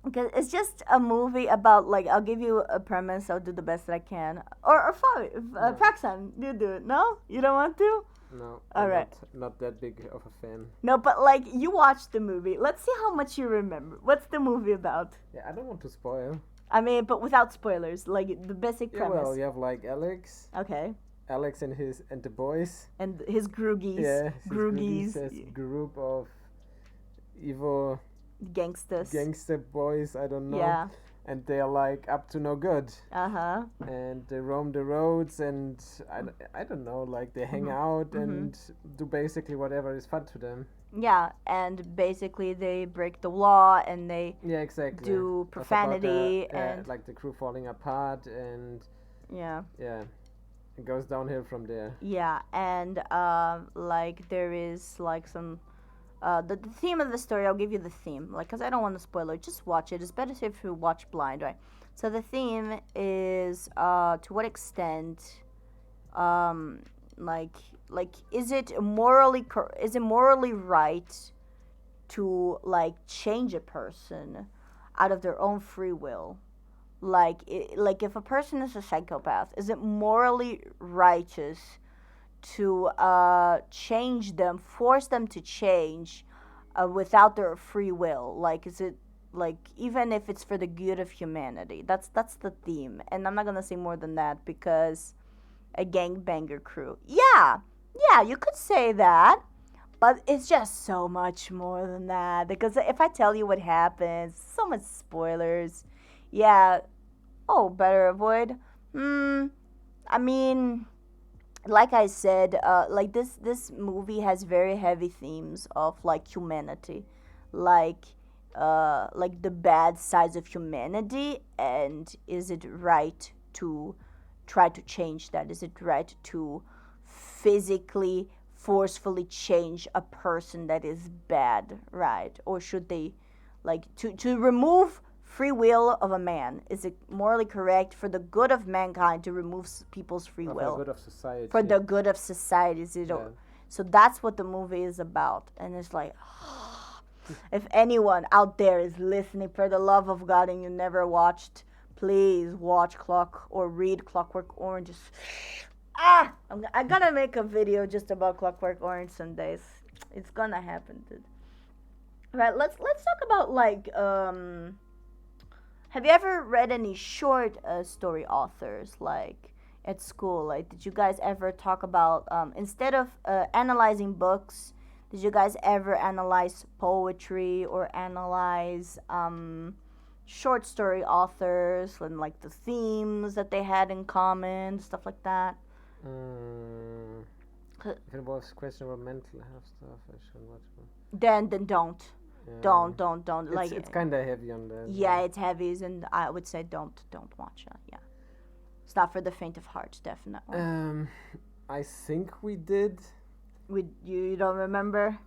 Because it's just a movie about, like, I'll give you a premise. I'll do the best that I can. Or Fabi, No. Praxan, you do it. No, you don't want to. No. All I'm right. Not that big of a fan. No, but like you watched the movie. Let's see how much you remember. What's the movie about? Yeah, I don't want to spoil. I mean, but without spoilers. Like the basic Yeah, premise. well, you have like Alex. Okay. Alex and the boys. And his Groogies. Yeah, Groogies. Says group of evil Gangsters. gangster boys. I don't know. Yeah. And they're like up to no good. Uh-huh. And they roam the roads, and I don't know, like they hang out and do basically whatever is fun to them. Yeah, and basically they break the law and they Yeah, exactly. do That's about profanity and like the crew falling apart, and yeah. it goes downhill from there. Yeah, and like there is like some the theme of the story. I'll give you the theme, like, because I don't want to spoil it. Just watch it. It's better if you watch blind, right? So the theme is to what extent, like is it morally right to like change a person out of their own free will? Like if a person is a psychopath, is it morally righteous to change them, force them to change without their free will? Like, is it, like, even if it's for the good of humanity? That's the theme, and I'm not gonna say more than that because a gangbanger crew. Yeah, you could say that, but it's just so much more than that. Because if I tell you what happens, so much spoilers. Yeah. Oh, better avoid. I mean, like I said, like this movie has very heavy themes of like humanity, like the bad sides of humanity, and is it right to try to change that? Is it right to physically forcefully change a person that is bad, right? Or should they, like, to remove free will of a man? Is it morally correct for the good of mankind to remove people's free will? For the good of society. For the good of society. So that's what the movie is about. And it's like, if anyone out there is listening, for the love of God, and you never watched, please watch read Clockwork Orange. I'm gonna make a video just about Clockwork Orange some days. It's gonna happen, dude. Right, let's talk about, like, have you ever read any short story authors, like, at school? Like, did you guys ever talk about, instead of analyzing books, did you guys ever analyze poetry or analyze short story authors and, like, the themes that they had in common, stuff like that? If it involves questionable mental health stuff, I should watch one. Then don't. Yeah. Don't. Like, it's kind of heavy on that. Yeah, it's heavy, and I would say don't watch it. Yeah, it's not for the faint of heart, definitely. I think we did, You don't remember?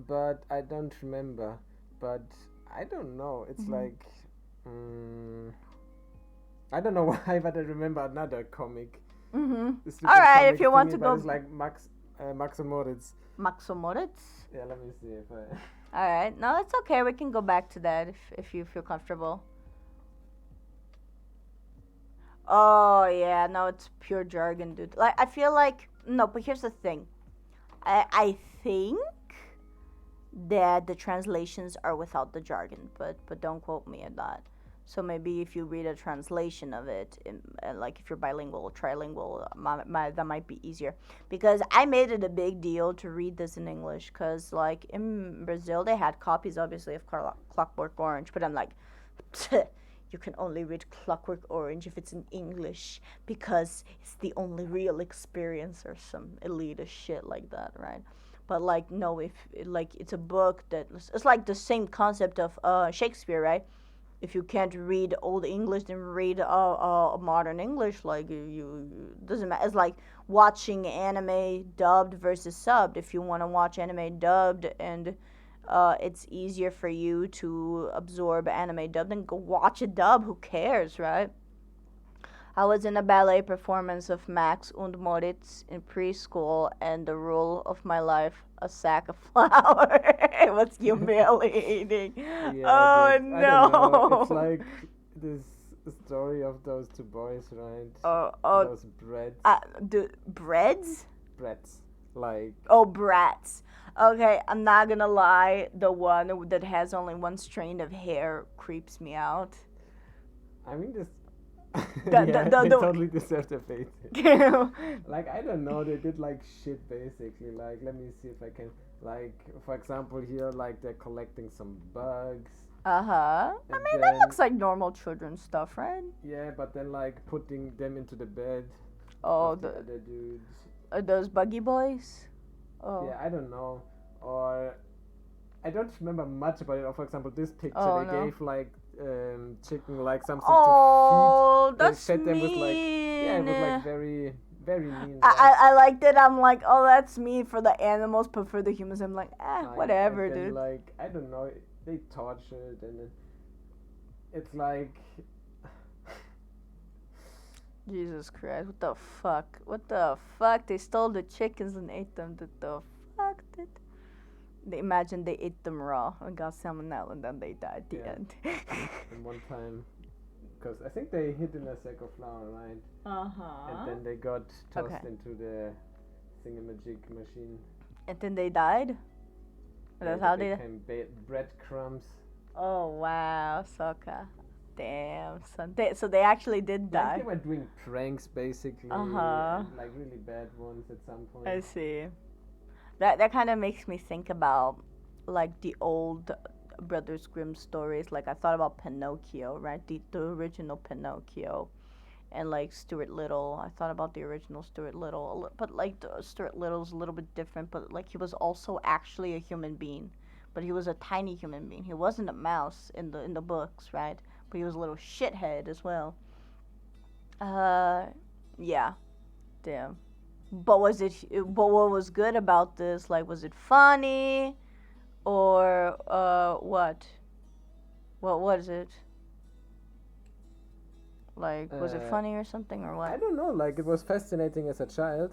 but I don't remember. But I don't know. It's like, I don't know why, but I remember another comic. All right, if you want to go. It's like Max and Moritz. Max and Moritz? Yeah, let me see if I. All right, no, it's okay. We can go back to that if you feel comfortable. Oh yeah, no, it's pure jargon, dude. Like, I feel like, no, but here's the thing. I think that the translations are without the jargon, but don't quote me on that. So maybe if you read a translation of it, like if you're bilingual or trilingual, that might be easier. Because I made it a big deal to read this in English, because like in Brazil they had copies obviously of Clockwork Orange, but I'm like, you can only read Clockwork Orange if it's in English because it's the only real experience or some elitist shit like that, right? But like no, if like it's a book that it's like the same concept of Shakespeare, right? If you can't read old English, then read modern English. Like you doesn't matter. It's like watching anime dubbed versus subbed. If you want to watch anime dubbed and it's easier for you to absorb anime dubbed, then go watch a dub. Who cares, right? I was in a ballet performance of Max und Moritz in preschool, and the rule of my life, a sack of flour. It was humiliating. Yeah, Oh dude. I don't know. It's no. like this story of those two boys, right? Oh, Those breads. the breads? Breads. Like. Oh, brats. Okay, I'm not gonna lie. The one that has only one strand of hair creeps me out. I mean, this. The, Yeah, the, they the, totally deserve their fate. the Like, I don't know, they did like shit basically. Like, let me see if I can. Like, for example, here, like, they're collecting some bugs. Uh-huh. I And mean, that then, looks like normal children's stuff, right? yeah, but then, like, putting them into the bed Oh, of the other dudes. those buggy boys? Oh. Yeah, I don't know. Or, I don't remember much about it. Or, for example, this picture, Oh, they no. gave, like, chicken, like, something Oh, to feed. that's They fed them with, like, yeah, it was, like, mean. very, very mean, I, right? I, I liked it. I'm like, oh, that's mean for the animals, but for the humans, I'm like, Like, whatever, and then, dude. like, I don't know, they tortured, and then it's like, Jesus Christ, what the fuck? What the fuck? They stole the chickens and ate them. What the fuck, dude? They imagine they ate them raw and got salmonella and then they died at the Yeah. end. and one time, because I think they hid in a sack of flour, right? Uh-huh. And then they got tossed Okay. into the thingamajig machine. And then they died? That's how they... became breadcrumbs. Oh, wow, Sokka. Damn, son. So they actually did Like, die. they were doing pranks, basically. Uh-huh. And, like, really bad ones at some point. I see. That kind of makes me think about like the old Brothers Grimm stories. Like I thought about Pinocchio, right? The original Pinocchio, and like Stuart Little. I thought about the original Stuart Little, but like the Stuart Little's a little bit different. But like he was also actually a human being, but he was a tiny human being. He wasn't a mouse in the books, right? But he was a little shithead as well. Yeah, damn. But was it? But what was good about this? Like, was it funny, or what? What is it? Like, was it funny or something, or I what? don't know, like, it was fascinating as a child.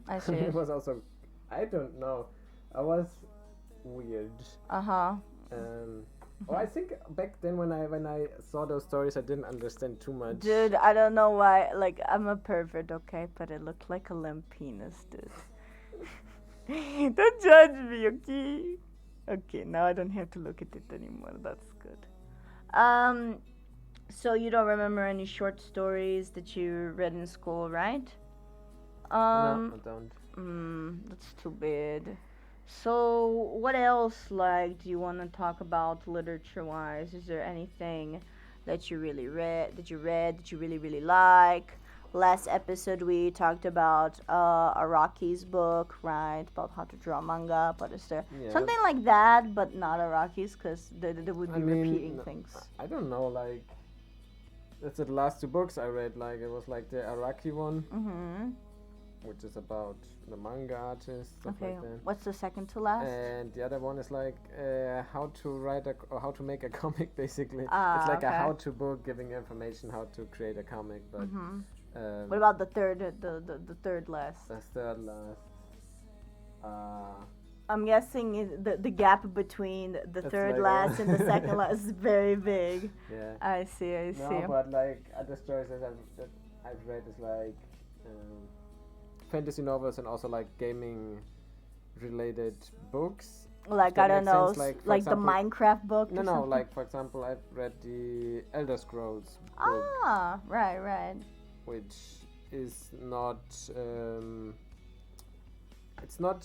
I see. It was also, I don't know, I was weird. Uh-huh. Or I think back then when I saw those stories, I didn't understand too much. Dude, I don't know why. Like, I'm a pervert, okay? But it looked like a limp penis, dude. Don't judge me, okay? Okay, now I don't have to look at it anymore. That's good. So you don't remember any short stories that you read in school, right? No, I don't. That's too bad. So what else, like, do you want to talk about literature-wise? Is there anything that you really read, that you really, really like? Last episode we talked about Araki's book, right? About how to draw manga, but is there something like that, but not Araki's, because they would be repeating things. I don't know, like, that's the last two books I read, like, it was like the Araki one, which is about the manga artist, stuff like that. What's the second to last? And the other one is like how to write or how to make a comic, basically. It's like a how-to book giving you information how to create a comic, but what about the third third last? the third last. I'm guessing the gap between the third like last and the second last is very big. Yeah. I see. No, but like other stories that I've read is like fantasy novels and also like gaming related books. If Like I that don't makes know, sense, like for like the example, Minecraft book no, or no, something. like for example, I've read the Elder Scrolls book, Ah, right, right. which is not it's not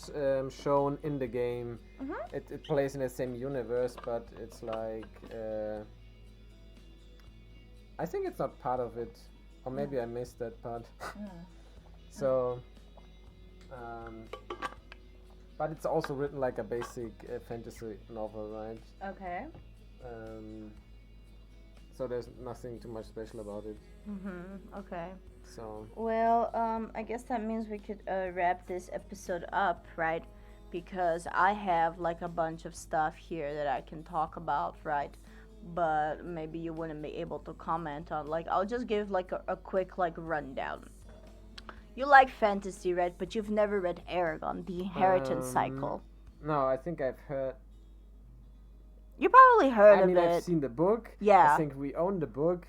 shown in the game. Mhm. It plays in the same universe, but it's like I think it's not part of it, or maybe I missed that part. So, um, but it's also written like a basic fantasy novel, right? Okay. Um, so there's nothing too much special about it. Okay. So Well, I guess that means we could wrap this episode up, right? Because I have like a bunch of stuff here that I can talk about, right? But maybe you wouldn't be able to comment on. Like, I'll just give like a quick like rundown. You like fantasy, right? But you've never read Aragon, the Inheritance Cycle. no, I think I've heard. You probably heard I of mean, I've it. seen the book. I Yeah. think we own the book.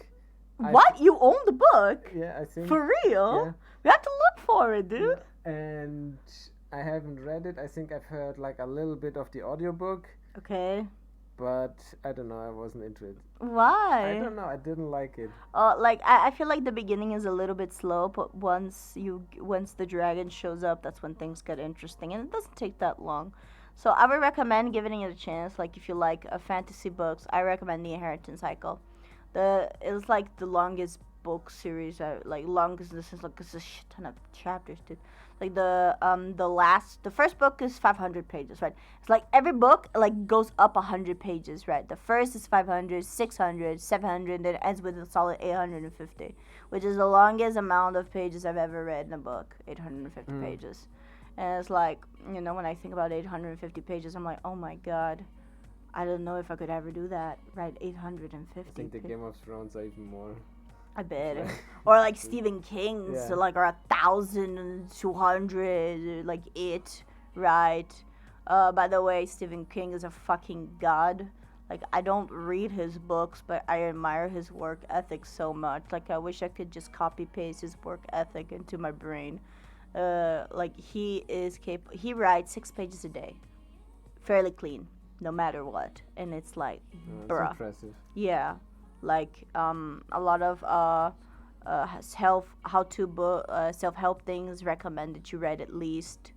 What? You own the book? Yeah, I think. For real? Yeah. We have to look for it, dude. Yeah. And I haven't read it. I think I've heard like a little bit of the audiobook, Okay. but I don't know. I wasn't into it. Why? I don't know. I didn't like it. Like I feel like the beginning is a little bit slow, but once the dragon shows up, that's when things get interesting, and it doesn't take that long. So I would recommend giving it a chance. Like if you like fantasy books, I recommend The Inheritance Cycle. It's like the longest book series. Like longest in the sense like it's a shit ton of chapters, dude. Like the first book is 500 pages, right? It's like every book like goes up 100 pages, right? The first is 500, 600, 700, then it ends with a solid 850, which is the longest amount of pages I've ever read in a book. 850 pages. And it's like, when I think about 850 pages, I'm like, oh my god, I don't know if I could ever do that, right? 850. I think the Game of Thrones are even more. I bet. Or like Stephen King's, Yeah. so like are 1,200, like it, right? By the way, Stephen King is a fucking god. Like I don't read his books, but I admire his work ethic so much. Like I wish I could just copy paste his work ethic into my brain. Like he is capable. He writes 6 pages a day, fairly clean, no matter what, and it's like, That's bruh. impressive. Yeah, like a lot of self-help things recommend that you read at least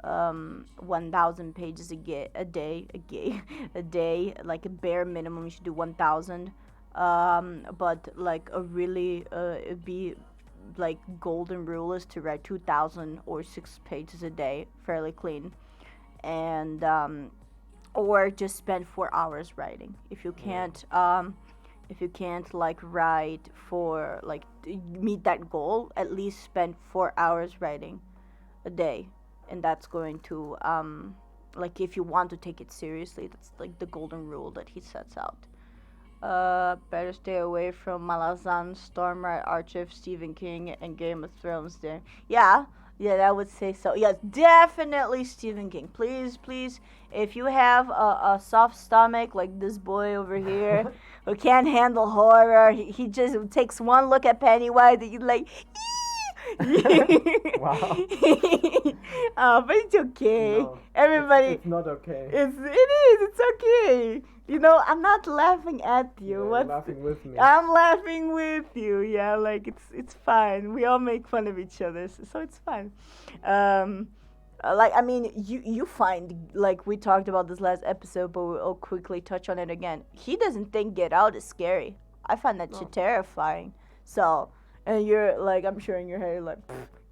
1,000 pages a day, a day. Like a bare minimum, you should do 1,000. But like a really it'd be like golden rule is to write 2,000 or 6 pages a day, fairly clean, and or just spend 4 hours writing. If you can't like write for like meet that goal, at least spend 4 hours writing a day, and that's going to like if you want to take it seriously, that's like the golden rule that he sets out. Better stay away from Malazan, Stormlight Archive, Stephen King, and Game of Thrones. There, yeah, I would say so. Yes, definitely Stephen King. Please, please, if you have a soft stomach like this boy over here who can't handle horror, he just takes one look at Pennywise and he's like, Wow. but it's okay. No, Everybody, it's not okay. It's okay. I'm not laughing at you. You're laughing with me. I'm laughing with you. Yeah, like it's fine. We all make fun of each other, so it's fine. Like I mean, you find like we talked about this last episode, but we'll quickly touch on it again. He doesn't think Get Out is scary. I find that shit terrifying. So, and you're like, I'm sure in your head, you're like,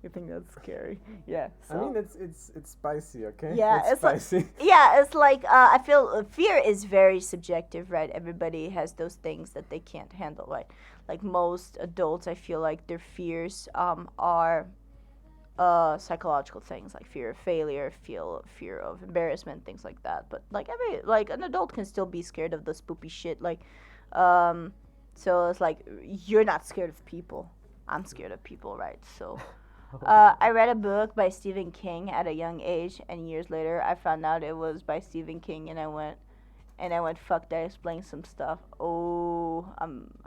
you think that's scary? Yeah. So. I mean, it's spicy, okay? Yeah, it's spicy. Like, yeah, it's like I feel fear is very subjective, right? Everybody has those things that they can't handle, right? Like most adults, I feel like their fears are psychological things, like fear of failure, fear of embarrassment, things like that. But like an adult can still be scared of the spoopy shit, like so it's like you're not scared of people. I'm scared of people, right? So. I read a book by Stephen King at a young age, and years later, I found out it was by Stephen King, and I went, fuck that, explain some stuff. Oh,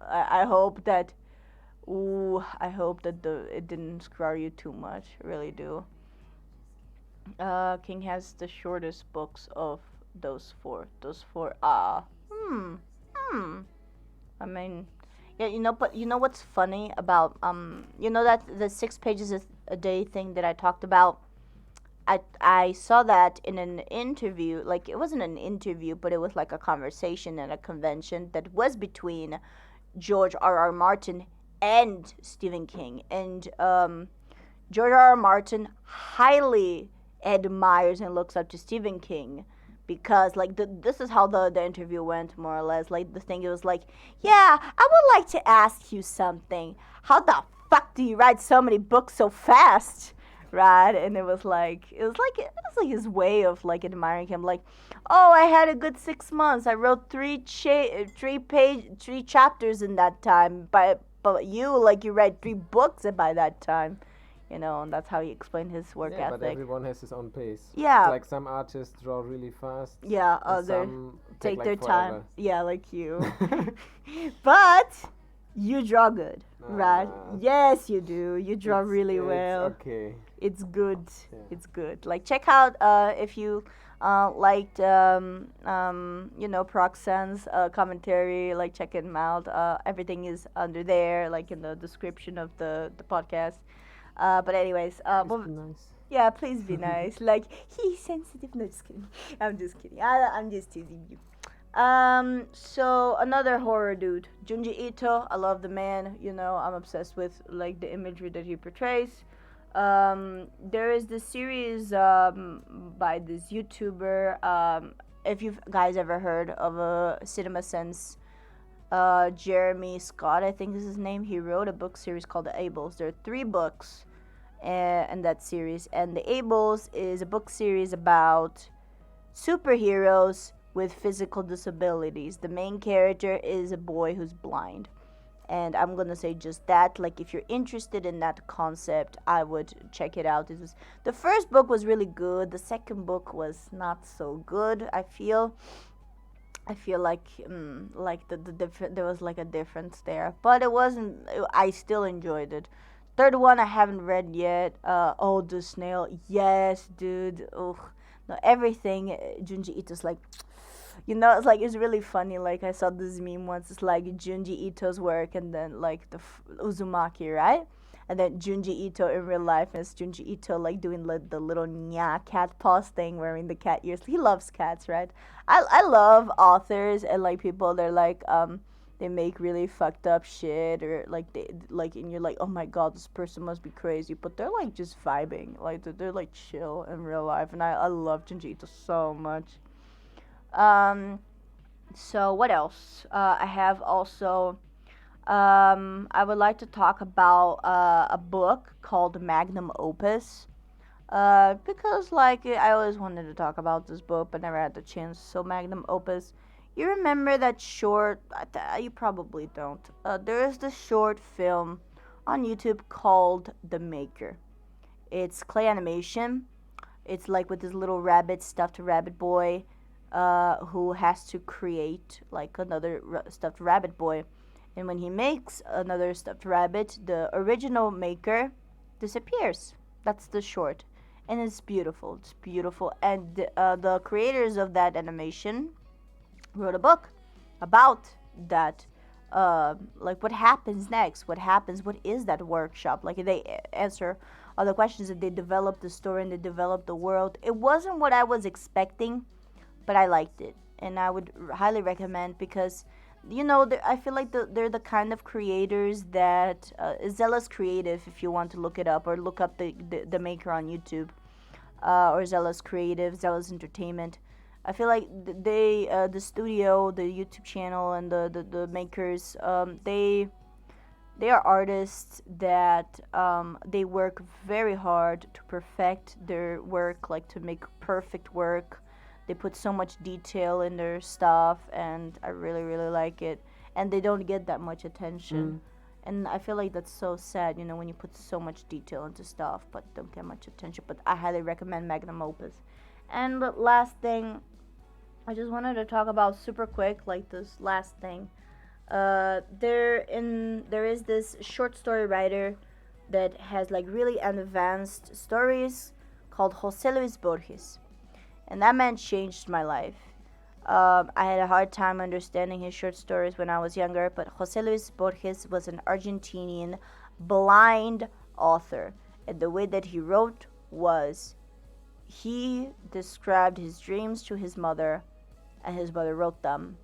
I hope that, it didn't scar you too much. I really do. King has the shortest books of Those four. Hmm. I mean, yeah, but you know what's funny about that the 6 pages a day thing that I talked about. I saw that in an interview. Like, it wasn't an interview, but it was like a conversation at a convention that was between George R. R. Martin and Stephen King. And George R. R. Martin highly admires and looks up to Stephen King because, like, this is how the interview went, more or less. Like, the thing, it was like, yeah, I would like to ask you something. How the fuck do you write so many books so fast? Right? And it was like his way of, like, admiring him. Like, oh, I had a good 6 months. I wrote three chapters in that time. But you, like, you write 3 books by that time. And that's how he explained his work Yeah, but ethic. everyone has his own pace. Yeah. Like some artists draw really fast. Yeah, and others some take like their forever. time. Yeah, like you. But you draw good, right? Nah. Yes, you do. You draw It's- really it's well. okay. It's good. Yeah. It's good. Like, check out if you liked Proxen's commentary. Like, check him out. Everything is under there, like in the description of the podcast. But anyways, Just be nice. yeah, please be nice. Like, he's sensitive. No, just kidding. I'm just kidding. I'm just teasing you. So another horror dude, Junji Ito. I love the man. I'm obsessed with, like, the imagery that he portrays. There is this series by this YouTuber. If you guys ever heard of a CinemaSense, Jeremy Scott, I think is his name. He wrote a book series called The Ables. There are 3 books in that series, and The Ables is a book series about superheroes with physical disabilities. The main character is a boy who's blind. And I'm gonna say just that. Like, if you're interested in that concept, I would check it out. The first book was really good. The second book was not so good. I feel like there was like a difference there, but it wasn't. I still enjoyed it. Third one I haven't read yet. Oh, the snail. Yes, dude. Ugh. No, everything. Junji Ito's like, it's really funny. Like, I saw this meme once. It's like Junji Ito's work, and then, like, the Uzumaki, right? And then Junji Ito in real life is Junji Ito, like, doing the little nya cat paws thing, wearing the cat ears. He loves cats, right? I love authors and, like, people. They're like they make really fucked up shit, or like and you're like, oh my god, this person must be crazy, but they're, like, just vibing. Like, they're like chill in real life, and I love Junji Ito so much. Um, so what else? I have also. I would like to talk about a book called Magnum Opus. Because, like, I always wanted to talk about this book, but never had the chance. So, Magnum Opus. You remember that short? You probably don't. There is this short film on YouTube called The Maker. It's clay animation. It's like with this little rabbit, stuffed rabbit boy, who has to create, like, another stuffed rabbit boy. And when he makes another stuffed rabbit, the original maker disappears. That's the short. And it's beautiful. It's beautiful. And the creators of that animation wrote a book about that. Like, what happens next? What is that workshop? Like, they answer all the questions, that they develop the story and they develop the world. It wasn't what I was expecting, but I liked it. And I would highly recommend, because I feel like they're the kind of creators that Zealous Creative, if you want to look it up, or look up the maker on YouTube, or Zealous Creative, Zealous Entertainment. I feel like the studio, the YouTube channel, and the makers, they are artists that they work very hard to perfect their work, like, to make perfect work. They put so much detail in their stuff, and I really, really like it. And they don't get that much attention. And I feel like that's so sad, when you put so much detail into stuff, but don't get much attention. But I highly recommend Magnum Opus. And the last thing, I just wanted to talk about super quick, like, this last thing. There is this short story writer that has, like, really advanced stories, called Jose Luis Borges. And that man changed my life. I had a hard time understanding his short stories when I was younger, but Jose Luis Borges was an Argentinian blind author. And the way that he wrote was he described his dreams to his mother, and his mother wrote them,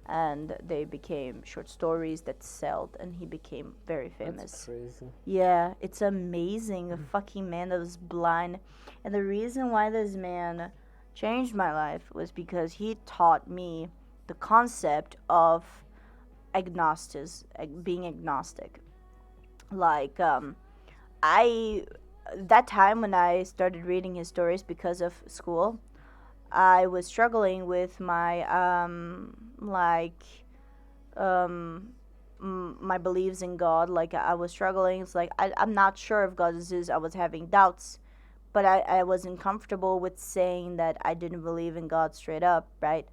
and they became short stories that sold, and he became very famous. That's crazy. Yeah, it's amazing. A fucking man that was blind. And the reason why this man changed my life was because he taught me the concept of being agnostic. Like, I, that time when I started reading his stories because of school, I was struggling with my, my beliefs in God. Like, I was struggling. It's like, I'm not sure if God exists. I was having doubts, but I wasn't comfortable with saying that I didn't believe in God straight up, right?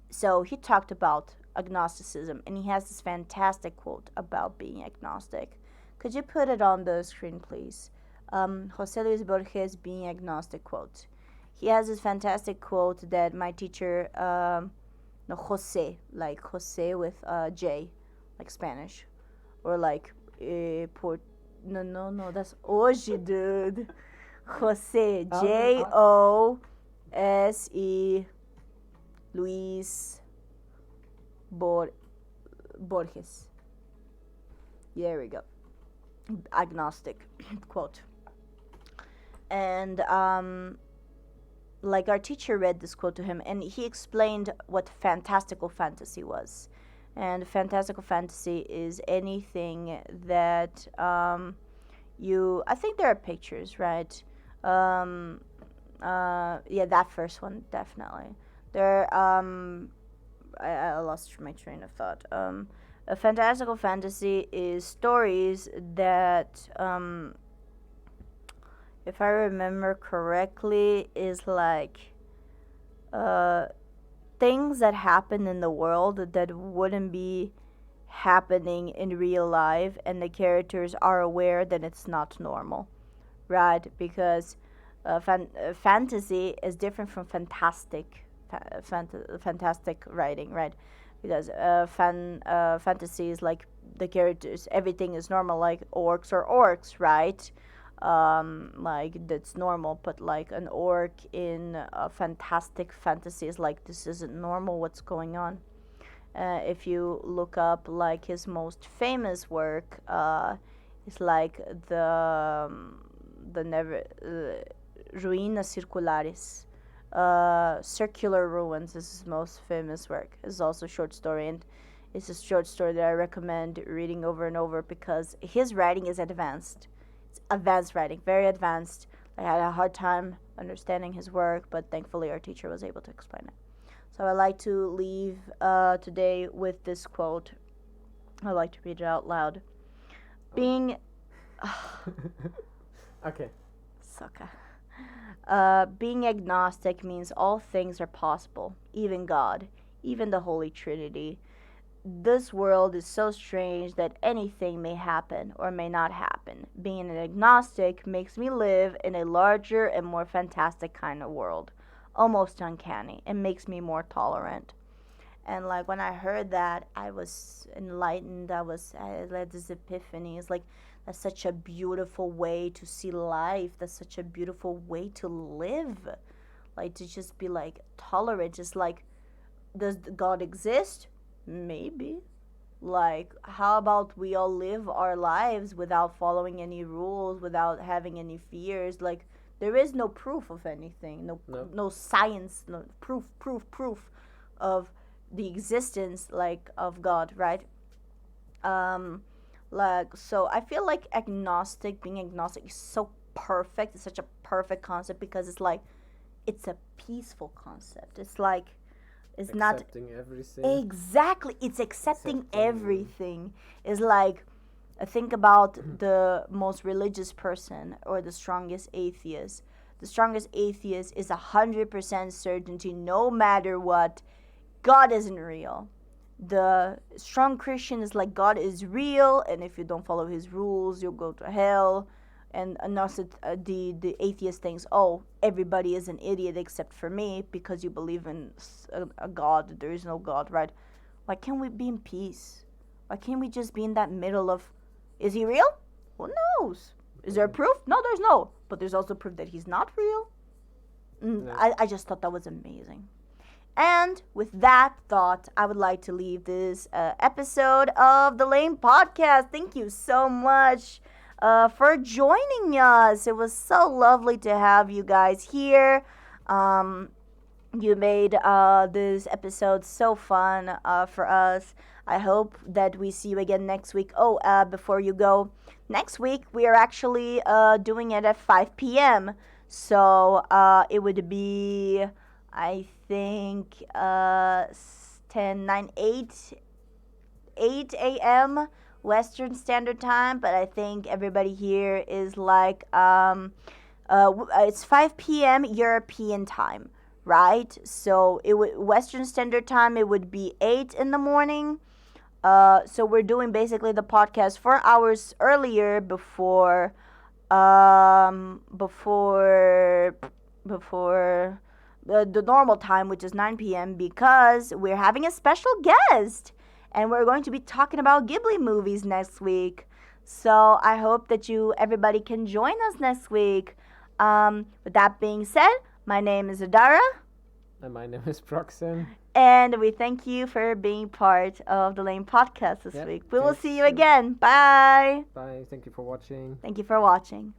So he talked about agnosticism, and he has this fantastic quote about being agnostic. Could you put it on the screen, please? Jose Luis Borges being agnostic quote. He has this fantastic quote that my teacher, no, Jose, like Jose with J, like Spanish, or like no, that's hoje, dude. Jose, Jose Luis Borges. There we go. Agnostic quote. And like our teacher read this quote to him, and he explained what fantastical fantasy was. And fantastical fantasy is anything that I think there are pictures, right? Yeah, that first one definitely. There I lost my train of thought. A fantastical fantasy is stories that if I remember correctly, is like uh, things that happen in the world that wouldn't be happening in real life, and the characters are aware that it's not normal, right? Because fantasy is different from fantastic writing, right? Because fantasy is like the characters, everything is normal, like orcs are orcs, right? Like that's normal, but like an orc in a fantastic fantasy is like, this isn't normal, what's going on? If you look up like his most famous work, it's like the never ruínas circulares, circular ruins is his most famous work. It's also a short story, and it's a short story that I recommend reading over and over because his writing is advanced. It's advanced writing, very advanced. I had a hard time understanding his work, but thankfully our teacher was able to explain it. So I like to leave today with this quote. I like to read it out loud. Being Okay. Sucker. Being agnostic means all things are possible, even God, even the Holy Trinity. This world is so strange that anything may happen or may not happen. Being an agnostic makes me live in a larger and more fantastic kind of world, almost uncanny. It makes me more tolerant. And like when I heard that, I was enlightened. I had this epiphany. It's like, that's such a beautiful way to see life. That's such a beautiful way to live. Like to just be like tolerant. Just like, does God exist? Maybe. Like, how about we all live our lives without following any rules, without having any fears? Like, there is no proof of anything. No science, no proof of the existence, like, of God, right? Like, so I feel like being agnostic is so perfect. It's such a perfect concept because it's like, it's a peaceful concept. It's like, it's accepting not everything. Exactly, it's accepting everything. It's like, think about the most religious person or the strongest atheist. The strongest atheist is 100% certainty, no matter what, God isn't real. The strong Christian is like, God is real, and if you don't follow his rules, you'll go to hell. and also the atheist thinks, oh, everybody is an idiot except for me because you believe in a god. There is no god, right? Why can't we be in peace? Why can't we just be in that middle of, is he real? Who knows? Is there proof? No, there's no. But there's also proof that he's not real. No. I just thought that was amazing. And with that thought, I would like to leave this episode of the L.A.I.N podcast. Thank you so much for joining us. It was so lovely to have you guys here. You made this episode so fun for us. I hope that we see you again next week. Oh, before you go, next week we are actually doing it at 5 p.m. So it would be, I think, 10, 9, 8 a.m. Western Standard Time. But I think everybody here is like, it's 5 p.m. European time, right? So it would Western Standard Time. It would be 8 in the morning. So we're doing basically the podcast 4 hours earlier before the normal time, which is 9 p.m. because we're having a special guest, and we're going to be talking about Ghibli movies next week. So I hope that everybody can join us next week. With that being said, my name is Adara. And my name is Proxen. And we thank you for being part of the L.A.I.N podcast this week. We will thanks. see you again. Bye. Bye. Thank you for watching. Thank you for watching.